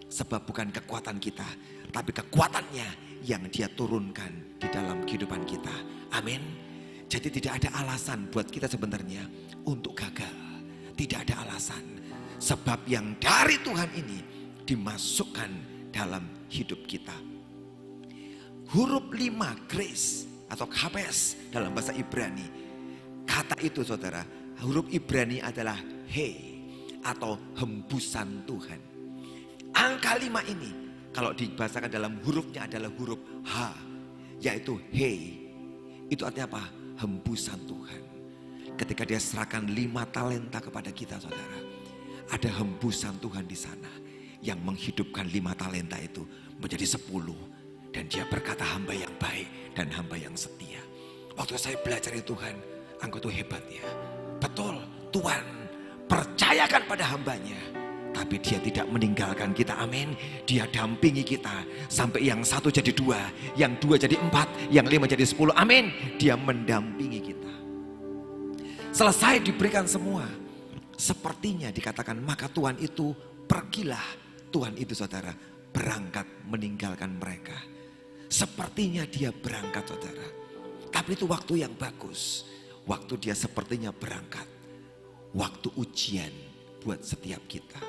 Sebab bukan kekuatan kita, tapi kekuatannya yang dia turunkan di dalam kehidupan kita. Amin. Jadi tidak ada alasan buat kita sebenarnya untuk gagal. Tidak ada alasan. Sebab yang dari Tuhan ini dimasukkan dalam hidup kita. Huruf 5 grace atau kapes dalam bahasa Ibrani. Kata itu saudara, huruf Ibrani adalah he atau hembusan Tuhan. Angka 5 ini kalau dibahasakan dalam hurufnya adalah huruf H, yaitu he. Itu artinya apa? Hembusan Tuhan. Ketika dia serahkan 5 talenta kepada kita saudara, ada hembusan Tuhan di sana yang menghidupkan 5 talenta itu menjadi 10. Dan dia berkata, hamba yang baik dan hamba yang setia. Waktu saya belajar itu Tuhan, engkau tuh hebat ya. Betul, Tuhan percayakan pada hambanya. Tapi dia tidak meninggalkan kita, amin. Dia dampingi kita sampai yang 1 jadi 2, yang 2 jadi 4, yang 5 jadi 10, amin. Dia mendampingi kita. Selesai diberikan semua, Sepertinya dikatakan maka Tuhan itu pergilah. Tuhan itu saudara berangkat meninggalkan mereka. Sepertinya dia berangkat saudara. Tapi itu waktu yang bagus. Waktu dia sepertinya berangkat. Waktu ujian buat setiap kita.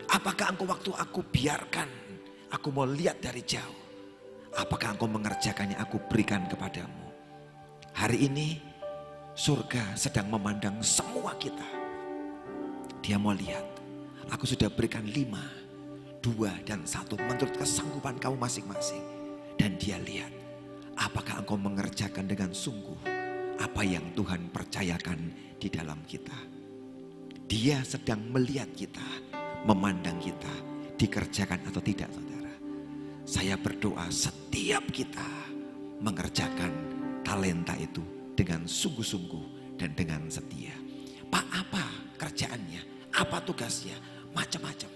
Apakah engkau waktu aku biarkan, aku mau lihat dari jauh. Apakah engkau mengerjakannya aku berikan kepadamu. Hari ini surga sedang memandang semua kita. Dia mau lihat, aku sudah berikan 5, 2 dan 1 menurut kesanggupan kamu masing-masing. Dan dia lihat, apakah engkau mengerjakan dengan sungguh apa yang Tuhan percayakan di dalam kita. Dia sedang melihat kita, memandang kita, dikerjakan atau tidak saudara. Saya berdoa setiap kita mengerjakan talenta itu dengan sungguh-sungguh dan dengan setia. Pak, apa kerjaannya? Apa tugasnya? Macam-macam.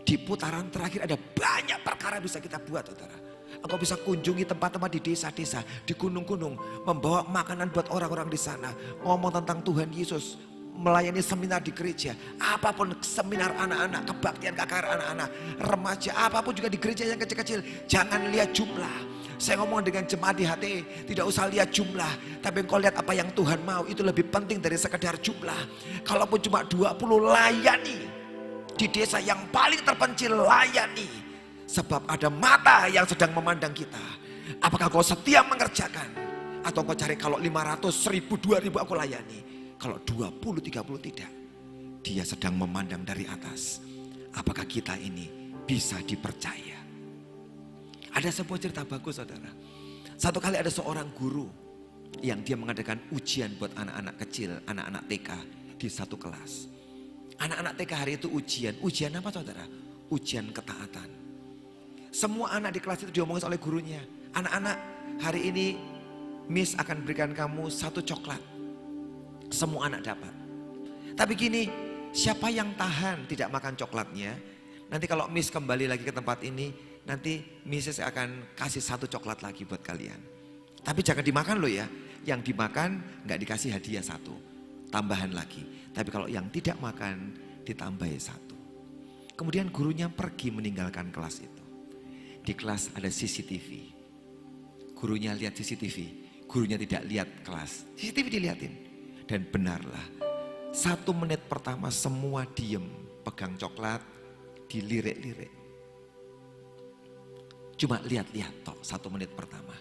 Di putaran terakhir ada banyak perkara bisa kita buat saudara. Engkau bisa kunjungi tempat-tempat di desa-desa, di gunung-gunung, membawa makanan buat orang-orang di sana, ngomong tentang Tuhan Yesus, melayani seminar di gereja, apapun seminar anak-anak, kebaktian KKR anak-anak, remaja, apapun juga di gereja yang kecil-kecil, jangan lihat jumlah. Saya ngomong dengan jemaat di HT, tidak usah lihat jumlah, tapi engkau lihat apa yang Tuhan mau, itu lebih penting dari sekedar jumlah. Kalaupun cuma 20 layani, di desa yang paling terpencil layani. Sebab ada mata yang sedang memandang kita. Apakah kau setia mengerjakan? Atau kau cari kalau 500, 1000, 2000 aku layani. Kalau 20, 30 tidak. Dia sedang memandang dari atas. Apakah kita ini bisa dipercaya? Ada sebuah cerita bagus saudara. Satu kali ada seorang guru yang dia mengadakan ujian buat anak-anak kecil, anak-anak TK di satu kelas. Anak-anak TK hari itu ujian. Ujian apa saudara? Ujian ketaatan. Semua anak di kelas itu diomongin oleh gurunya. Anak-anak, hari ini Miss akan berikan kamu 1 coklat. Semua anak dapat. Tapi gini, siapa yang tahan tidak makan coklatnya? Nanti kalau Miss kembali lagi ke tempat ini, nanti Miss akan kasih 1 coklat lagi buat kalian. Tapi jangan dimakan loh ya. Yang dimakan nggak dikasih hadiah 1, tambahan lagi. Tapi kalau yang tidak makan ditambahi 1. Kemudian gurunya pergi meninggalkan kelas itu. Di kelas ada CCTV. Gurunya lihat CCTV. Gurunya tidak lihat kelas. CCTV dilihatin. Dan benarlah. 1 menit pertama semua diem. Pegang coklat. Dilirik-lirik. Cuma lihat-lihat tok 1 menit pertama.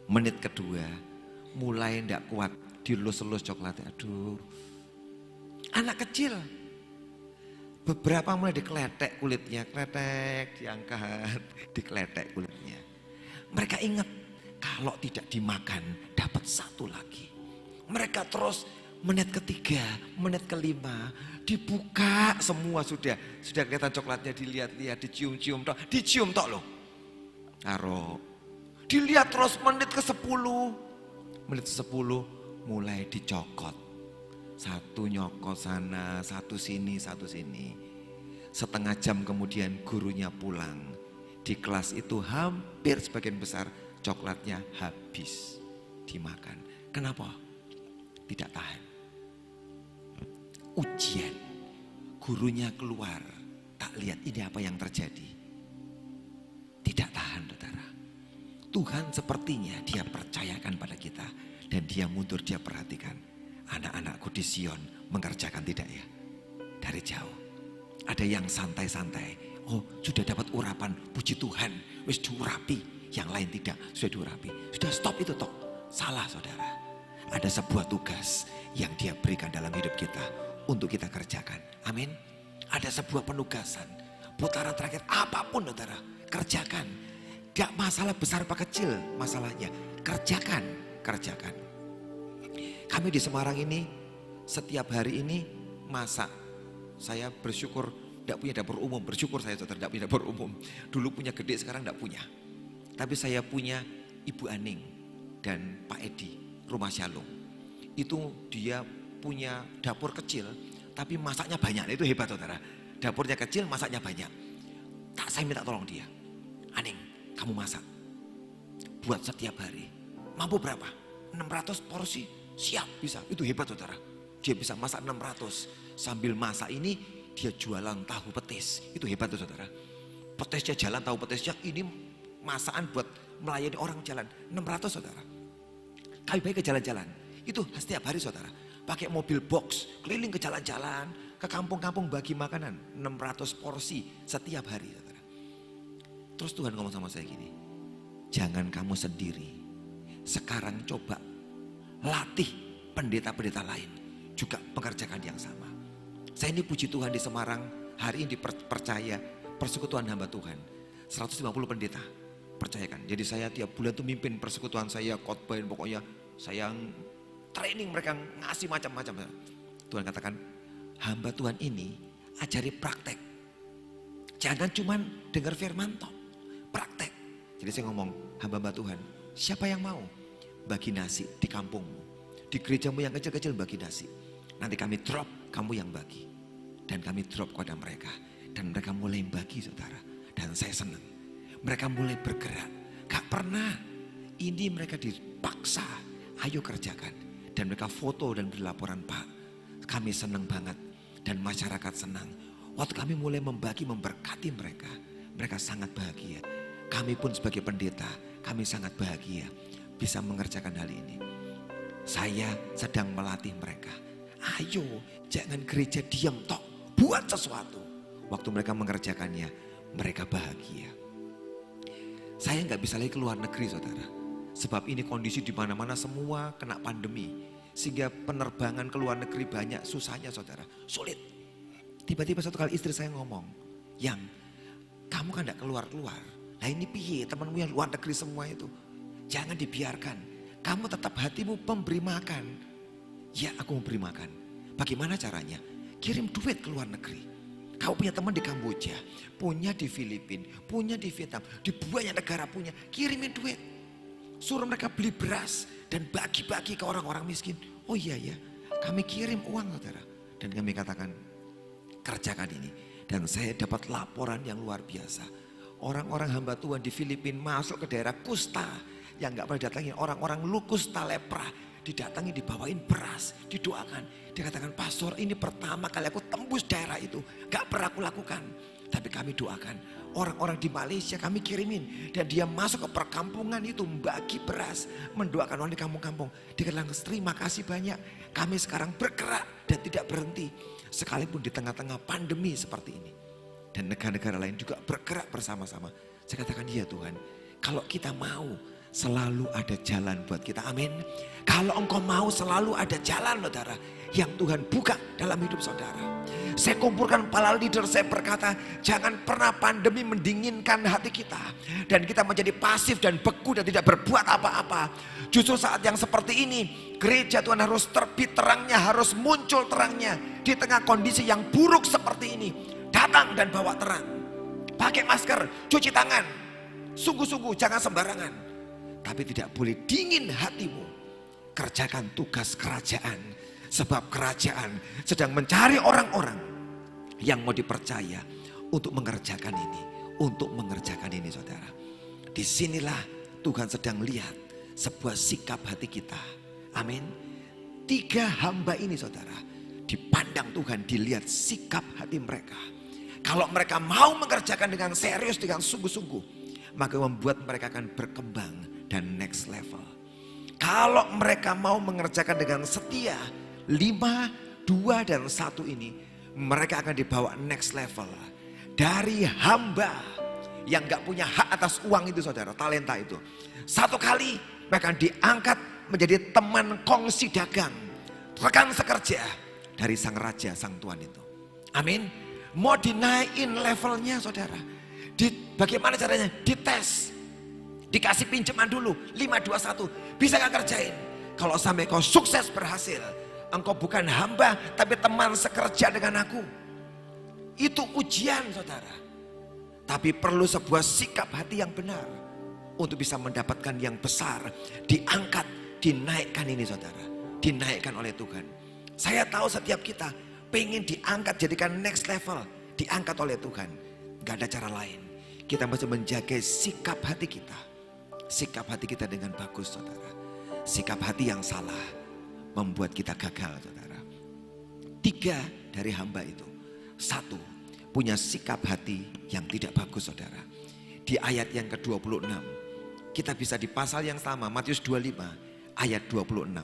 Menit kedua. Mulai tidak kuat. Dilus-lus coklatnya. Aduh. Anak kecil. Beberapa mulai dikeletek kulitnya, kletek, diangkat, dikeletek kulitnya. Mereka ingat kalau tidak dimakan dapat 1 lagi. Mereka terus menit ketiga, menit kelima, dibuka semua sudah kelihatan coklatnya, dilihat-lihat, dicium-cium tok, dicium tok loh. Taruh. Dilihat terus menit ke-10. Menit ke-10 mulai dicokot. 1 nyokot sana, 1 sini, 1 sini. Setengah jam kemudian gurunya pulang. Di kelas itu hampir sebagian besar coklatnya habis dimakan. Kenapa? Tidak tahan. Ujian. Gurunya keluar. Tak lihat ini apa yang terjadi. Tidak tahan saudara. Tuhan sepertinya dia percayakan pada kita. Dan dia mundur, dia perhatikan. Anak-anakku di Sion mengerjakan tidak ya? Dari jauh. Ada yang santai-santai. Oh sudah dapat urapan, puji Tuhan. Wis diurapi. Yang lain tidak, sudah diurapi. Sudah stop itu toh. Salah saudara. Ada sebuah tugas yang dia berikan dalam hidup kita. Untuk kita kerjakan. Amin. Ada sebuah penugasan. Putaran terakhir apapun saudara. Kerjakan. Gak masalah besar apa kecil masalahnya. Kerjakan. Kerjakan. Kami di Semarang ini setiap hari ini masak. Saya bersyukur tidak punya dapur umum. Bersyukur saya saudara tidak punya dapur umum. Dulu punya gede, sekarang tidak punya. Tapi saya punya Ibu Aning dan Pak Edi, Rumah Shalom. Itu dia punya dapur kecil tapi masaknya banyak. Itu hebat saudara. Dapurnya kecil, masaknya banyak. Tak, saya minta tolong dia. Aning, kamu masak. Buat setiap hari. Mampu berapa? 600 porsi. Siap, bisa. Itu hebat saudara. Dia bisa masak 600. Sambil masak ini dia jualan tahu petis. Itu hebat tuh saudara. Petisnya jalan, tahu petisnya ini masakan buat melayani orang jalan. 600 saudara. Kami baik ke jalan-jalan. Itu setiap hari saudara. Pakai mobil box, keliling ke jalan-jalan, ke kampung-kampung bagi makanan. 600 porsi setiap hari saudara. Terus Tuhan ngomong sama saya gini, jangan kamu sendiri. Sekarang coba latih pendeta-pendeta lain juga mengerjakan yang sama. Saya ini puji Tuhan di Semarang hari ini dipercaya persekutuan hamba Tuhan 150 pendeta percayakan. Jadi saya tiap bulan tuh mimpin persekutuan, saya khotbahin, pokoknya saya training mereka, ngasih macam-macam. Tuhan katakan hamba Tuhan ini ajari praktek, jangan cuman dengar firman toh, praktek. Jadi saya ngomong, hamba-hamba Tuhan, siapa yang mau bagi nasi di kampungmu, di gerejamu yang kecil-kecil bagi nasi, nanti kami drop, kamu yang bagi. Dan kami drop kepada mereka. Dan mereka mulai bagi saudara. Dan saya senang. Mereka mulai bergerak. Gak pernah. Ini mereka dipaksa. Ayo kerjakan. Dan mereka foto dan beri laporan, Pak, kami senang banget. Dan masyarakat senang. Waktu kami mulai membagi, memberkati mereka. Mereka sangat bahagia. Kami pun sebagai pendeta, kami sangat bahagia. Bisa mengerjakan hal ini. Saya sedang melatih mereka. Ayo, jangan gereja diam tok. Buat sesuatu. Waktu mereka mengerjakannya, mereka bahagia. Saya nggak bisa lagi keluar negeri saudara. Sebab ini kondisi di mana-mana semua kena pandemi. Sehingga penerbangan ke luar negeri banyak susahnya saudara. Sulit. Tiba-tiba satu kali istri saya ngomong, yang kamu kan nggak keluar-keluar. Nah ini piye temanmu yang luar negeri semua itu. Jangan dibiarkan. Kamu tetap hatimu memberi makan. Ya aku memberi makan. Bagaimana caranya? Kirim duit ke luar negeri. Kau punya teman di Kamboja, punya di Filipina, punya di Vietnam, di banyak negara punya. Kirimin duit. Suruh mereka beli beras dan bagi-bagi ke orang-orang miskin. Oh iya ya, kami kirim uang saudara. Dan kami katakan, kerjakan ini. Dan saya dapat laporan yang luar biasa. Orang-orang hamba Tuhan di Filipina masuk ke daerah kusta yang gak pernah datangin. Orang-orang lu kusta lepra. Didatangi, dibawain beras, didoakan. Dikatakan, pastor ini pertama kali aku tembus daerah itu. Gak pernah aku lakukan. Tapi kami doakan. Orang-orang di Malaysia kami kirimin. Dan dia masuk ke perkampungan itu membagi beras. Mendoakan orang di kampung-kampung. Dikatakan, terima kasih banyak. Kami sekarang bergerak dan tidak berhenti. Sekalipun di tengah-tengah pandemi seperti ini. Dan negara-negara lain juga bergerak bersama-sama. Saya katakan, iya Tuhan. Kalau kita mau, selalu ada jalan buat kita, amin. Kalau engkau mau, selalu ada jalan saudara yang Tuhan buka dalam hidup saudara. Saya kumpulkan para leader, saya berkata jangan pernah pandemi mendinginkan hati kita. Dan kita menjadi pasif dan beku dan tidak berbuat apa-apa. Justru saat yang seperti ini, gereja Tuhan harus terbit terangnya, harus muncul terangnya. Di tengah kondisi yang buruk seperti ini, datang dan bawa terang. Pakai masker, cuci tangan. Sungguh-sungguh jangan sembarangan. Tapi tidak boleh dingin hatimu. Kerjakan tugas kerajaan. Sebab kerajaan sedang mencari orang-orang yang mau dipercaya untuk mengerjakan ini. Untuk mengerjakan ini saudara. Disinilah Tuhan sedang lihat sebuah sikap hati kita. Amin. 3 hamba ini saudara. Dipandang Tuhan, dilihat sikap hati mereka. Kalau mereka mau mengerjakan dengan serius, dengan sungguh-sungguh, maka membuat mereka akan berkembang dan next level. Kalau mereka mau mengerjakan dengan setia, 5, 2, dan 1 ini, mereka akan dibawa next level. Dari hamba yang gak punya hak atas uang itu saudara, talenta itu. Satu kali mereka diangkat menjadi teman kongsi dagang, rekan sekerja dari sang raja, sang tuan itu. Amin. Mau dinaikin levelnya saudara. Bagaimana caranya? Dites. Dikasih pinjaman dulu, 5, 2, 1. Bisa gak kerjain? Kalau sampai kau sukses berhasil, engkau bukan hamba tapi teman sekerja dengan aku. Itu ujian saudara. Tapi perlu sebuah sikap hati yang benar. Untuk bisa mendapatkan yang besar. Diangkat, dinaikkan ini saudara. Dinaikkan oleh Tuhan. Saya tahu setiap kita pengen diangkat jadikan next level. Diangkat oleh Tuhan. Gak ada cara lain. Kita mesti menjaga sikap hati kita. Sikap hati kita dengan bagus saudara. Sikap hati yang salah membuat kita gagal saudara. 3 dari hamba itu. 1, punya sikap hati yang tidak bagus saudara. Di ayat yang ke-26, kita bisa di pasal yang sama, Matius 25 ayat 26.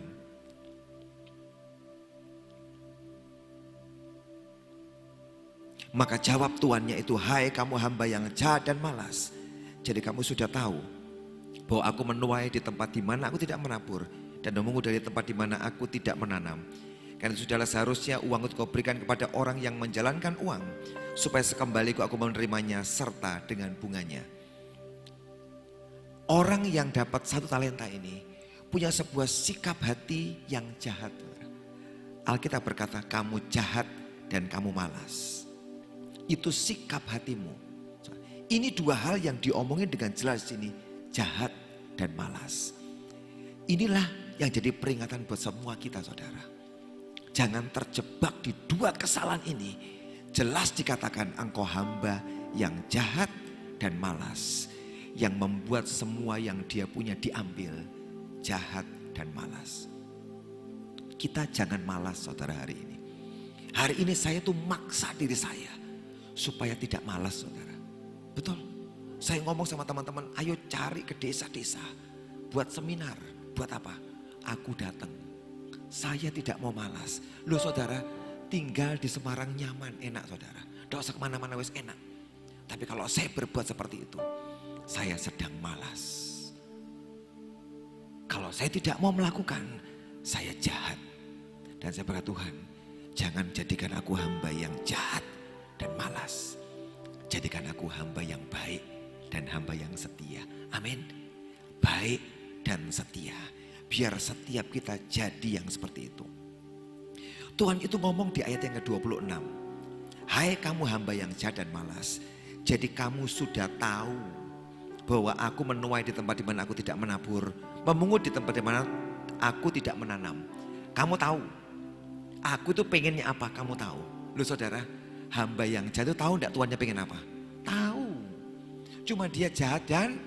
Maka jawab tuannya itu, hai kamu hamba yang jahat dan malas. Jadi kamu sudah tahu bahwa aku menuai di tempat di mana aku tidak menabur dan memungut dari tempat di mana aku tidak menanam. Karena sudahlah seharusnya uang itu kau berikan kepada orang yang menjalankan uang, supaya sekembaliku aku menerimanya serta dengan bunganya. Orang yang dapat 1 talenta ini punya sebuah sikap hati yang jahat. Alkitab berkata kamu jahat dan kamu malas. Itu sikap hatimu. Ini 2 hal yang diomongin dengan jelas ini, jahat dan malas. Inilah yang jadi peringatan buat semua kita saudara. Jangan terjebak di 2 kesalahan ini. Jelas dikatakan engkau hamba yang jahat dan malas. Yang membuat semua yang dia punya diambil. Jahat dan malas. Kita jangan malas saudara hari ini. Hari ini saya tuh maksa diri saya supaya tidak malas saudara. Betul. Saya ngomong sama teman-teman, ayo cari ke desa-desa. Buat seminar. Buat apa? Aku datang. Saya tidak mau malas. Loh saudara, tinggal di Semarang nyaman, enak saudara. Tidak usah kemana-mana wes enak. Tapi kalau saya berbuat seperti itu, saya sedang malas. Kalau saya tidak mau melakukan, saya jahat. Dan saya berkata, Tuhan, jangan jadikan aku hamba yang jahat dan malas. Jadikan aku hamba yang baik dan hamba yang setia. Amin. Baik dan setia. Biar setiap kita jadi yang seperti itu. Tuhan itu ngomong di ayat yang ke-26. Hai kamu hamba yang jahat dan malas. Jadi kamu sudah tahu bahwa aku menuai di tempat di mana aku tidak menabur. Memungut di tempat di mana aku tidak menanam. Kamu tahu. Aku tuh pengennya apa? Kamu tahu. Loh saudara, hamba yang jahat itu tahu enggak tuannya pengen apa? Tahu. Cuma dia jahat dan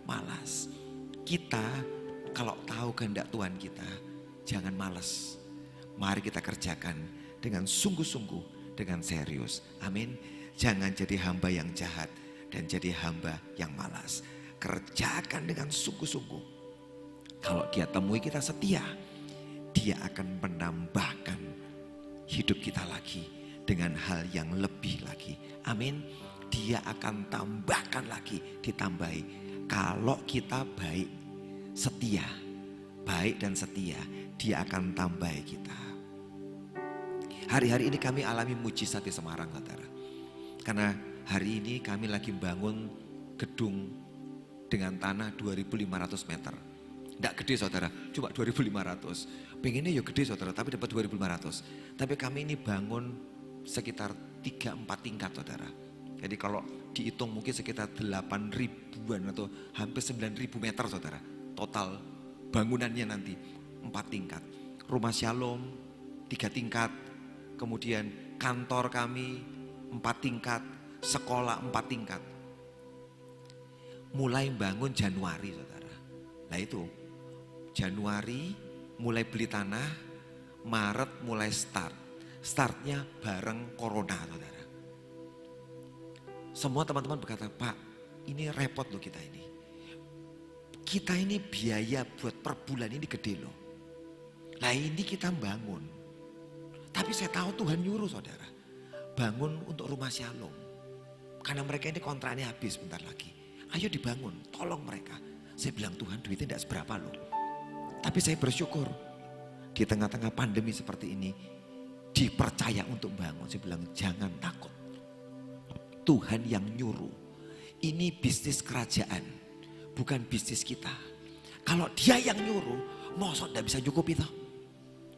malas. Kita kalau tahu kehendak Tuhan kita, jangan malas. Mari kita kerjakan dengan sungguh-sungguh, dengan serius. Amin. Jangan jadi hamba yang jahat dan jadi hamba yang malas. Kerjakan dengan sungguh-sungguh. Kalau dia temui kita setia, dia akan menambahkan hidup kita lagi dengan hal yang lebih lagi. Amin. Dia akan tambahkan lagi, ditambahi. Kalau kita baik, setia, baik dan setia, dia akan tambahi kita. Hari-hari ini kami alami mujizat di Semarang, saudara. Karena hari ini kami lagi bangun gedung dengan tanah 2.500 meter. Tidak gede saudara, cuma 2.500. Pengennya ya gede saudara, tapi dapat 2.500. Tapi kami ini bangun sekitar 3-4 tingkat saudara. Jadi kalau dihitung mungkin sekitar 8.000-an atau hampir 9.000 meter saudara. Total bangunannya nanti 4 tingkat. Rumah Shalom 3 tingkat. Kemudian kantor kami 4 tingkat. Sekolah 4 tingkat. Mulai bangun Januari saudara. Nah itu Januari mulai beli tanah, Maret mulai start. Startnya bareng corona saudara. Semua teman-teman berkata, Pak ini repot loh kita ini. Kita ini biaya buat per bulan ini gede loh. Nah ini kita bangun. Tapi saya tahu Tuhan nyuruh saudara. Bangun untuk rumah Shalom. Karena mereka ini kontraknya habis bentar lagi. Ayo dibangun, tolong mereka. Saya bilang Tuhan duitnya tidak seberapa loh. Tapi saya bersyukur. Di tengah-tengah pandemi seperti ini. Dipercaya untuk bangun. Saya bilang jangan takut. Tuhan yang nyuruh. Ini bisnis kerajaan. Bukan bisnis kita. Kalau dia yang nyuruh, masa tidak bisa cukup itu?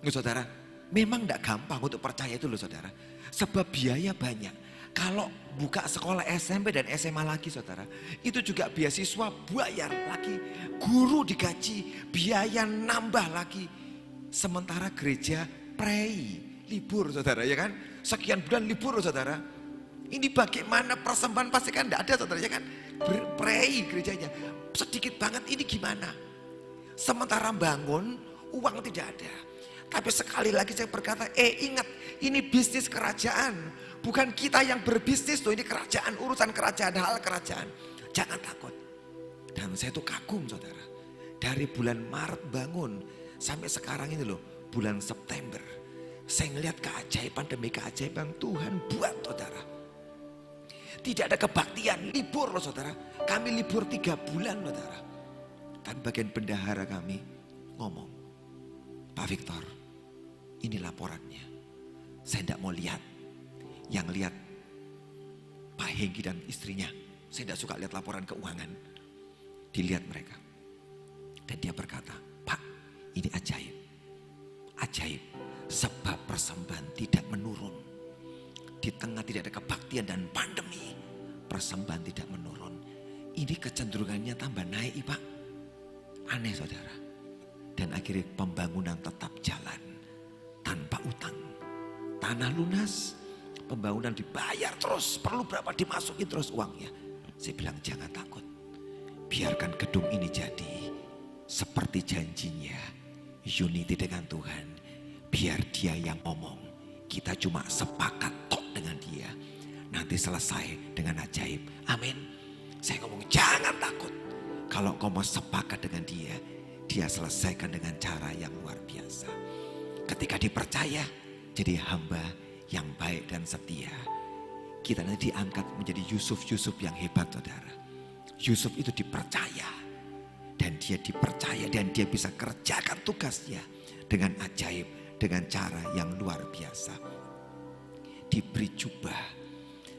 Nggak saudara, memang tidak gampang untuk percaya itu loh saudara. Sebab biaya banyak. Kalau buka sekolah SMP dan SMA lagi saudara, itu juga beasiswa bayar lagi. Guru digaji, biaya nambah lagi. Sementara gereja pray, libur saudara ya kan. Sekian bulan libur saudara. Ini bagaimana persembahan pasti kan tidak ada saudara ya kan. Pray gerejanya. Sedikit banget ini gimana. Sementara bangun uang tidak ada. Tapi sekali lagi saya berkata, ingat, ini bisnis kerajaan. Bukan kita yang berbisnis loh, ini kerajaan, urusan kerajaan, hal kerajaan. Jangan takut. Dan saya tuh kagum saudara. Dari bulan Maret bangun sampai sekarang ini loh, bulan September. Saya ngelihat keajaiban demi keajaiban Tuhan buat saudara. Tidak ada kebaktian, libur loh saudara. Kami libur 3 bulan saudara. Dan bagian bendahara kami ngomong, Pak Victor, ini laporannya. Saya tidak mau lihat. Yang lihat Pak Hengki dan istrinya. Saya tidak suka lihat laporan keuangan. Dilihat mereka. Dan dia berkata, Pak, ini ajaib. Ajaib. Sebab persembahan tidak menurun. Di tengah tidak ada kebaktian dan pandemi. Persembahan tidak menurun. Ini kecenderungannya tambah naik Pak. Aneh saudara. Dan akhirnya pembangunan tetap jalan. Tanpa utang. Tanah lunas. Pembangunan dibayar terus. Perlu berapa dimasukin terus uangnya. Saya bilang jangan takut. Biarkan gedung ini jadi seperti janjinya. Unity dengan Tuhan. Biar dia yang ngomong. Kita cuma sepakat tok dengan dia. Nanti selesai dengan ajaib. Amin. Saya ngomong jangan takut. Kalau kau mau sepakat dengan dia. Dia selesaikan dengan cara yang luar biasa. Ketika dipercaya. Jadi hamba yang baik dan setia. Kita nanti diangkat menjadi Yusuf-Yusuf yang hebat saudara. Yusuf itu dipercaya. Dan dia dipercaya dan dia bisa kerjakan tugasnya. Dengan ajaib, dengan cara yang luar biasa. Diberi jubah.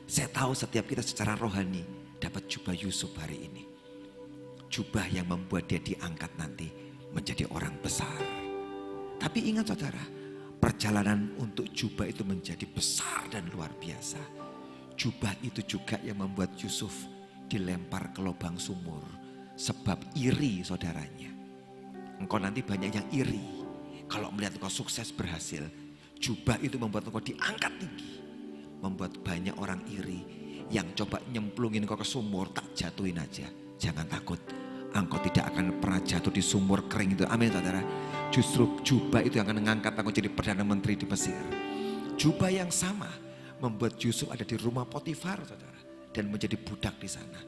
Saya tahu setiap kita secara rohani dapat jubah Yusuf hari ini. Jubah yang membuat dia diangkat nanti menjadi orang besar. Tapi ingat saudara, perjalanan untuk jubah itu menjadi besar dan luar biasa. Jubah itu juga yang membuat Yusuf dilempar ke lubang sumur. Sebab iri saudaranya. Engkau nanti banyak yang iri. Kalau melihat engkau sukses berhasil. Jubah itu membuat engkau diangkat tinggi. Membuat banyak orang iri. Yang coba nyemplungin engkau ke sumur tak jatuhin aja. Jangan takut. Engkau tidak akan pernah jatuh di sumur kering itu. Amin saudara. Justru jubah itu yang akan mengangkat engkau jadi Perdana Menteri di Mesir. Jubah yang sama membuat Yusuf ada di rumah Potifar saudara. Dan menjadi budak di sana.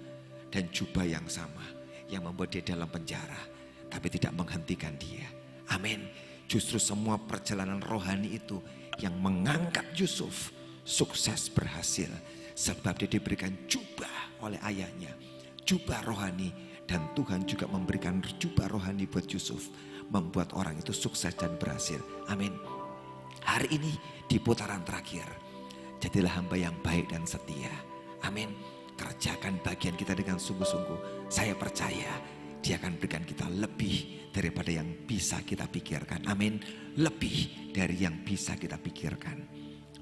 Dan jubah yang sama yang membuat dia dalam penjara. Tapi tidak menghentikan dia. Amin. Justru semua perjalanan rohani itu yang mengangkat Yusuf sukses berhasil. Sebab dia diberikan jubah oleh ayahnya. Jubah rohani. Dan Tuhan juga memberikan jubah rohani buat Yusuf. Membuat orang itu sukses dan berhasil. Amin. Hari ini di putaran terakhir. Jadilah hamba yang baik dan setia. Amin. Kerjakan bagian kita dengan sungguh-sungguh. Saya percaya dia akan berikan kita lebih daripada yang bisa kita pikirkan. Amin. Lebih dari yang bisa kita pikirkan.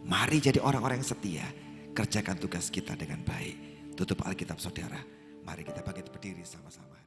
Mari jadi orang-orang yang setia. Kerjakan tugas kita dengan baik. Tutup Alkitab saudara. Mari kita bangkit berdiri sama-sama.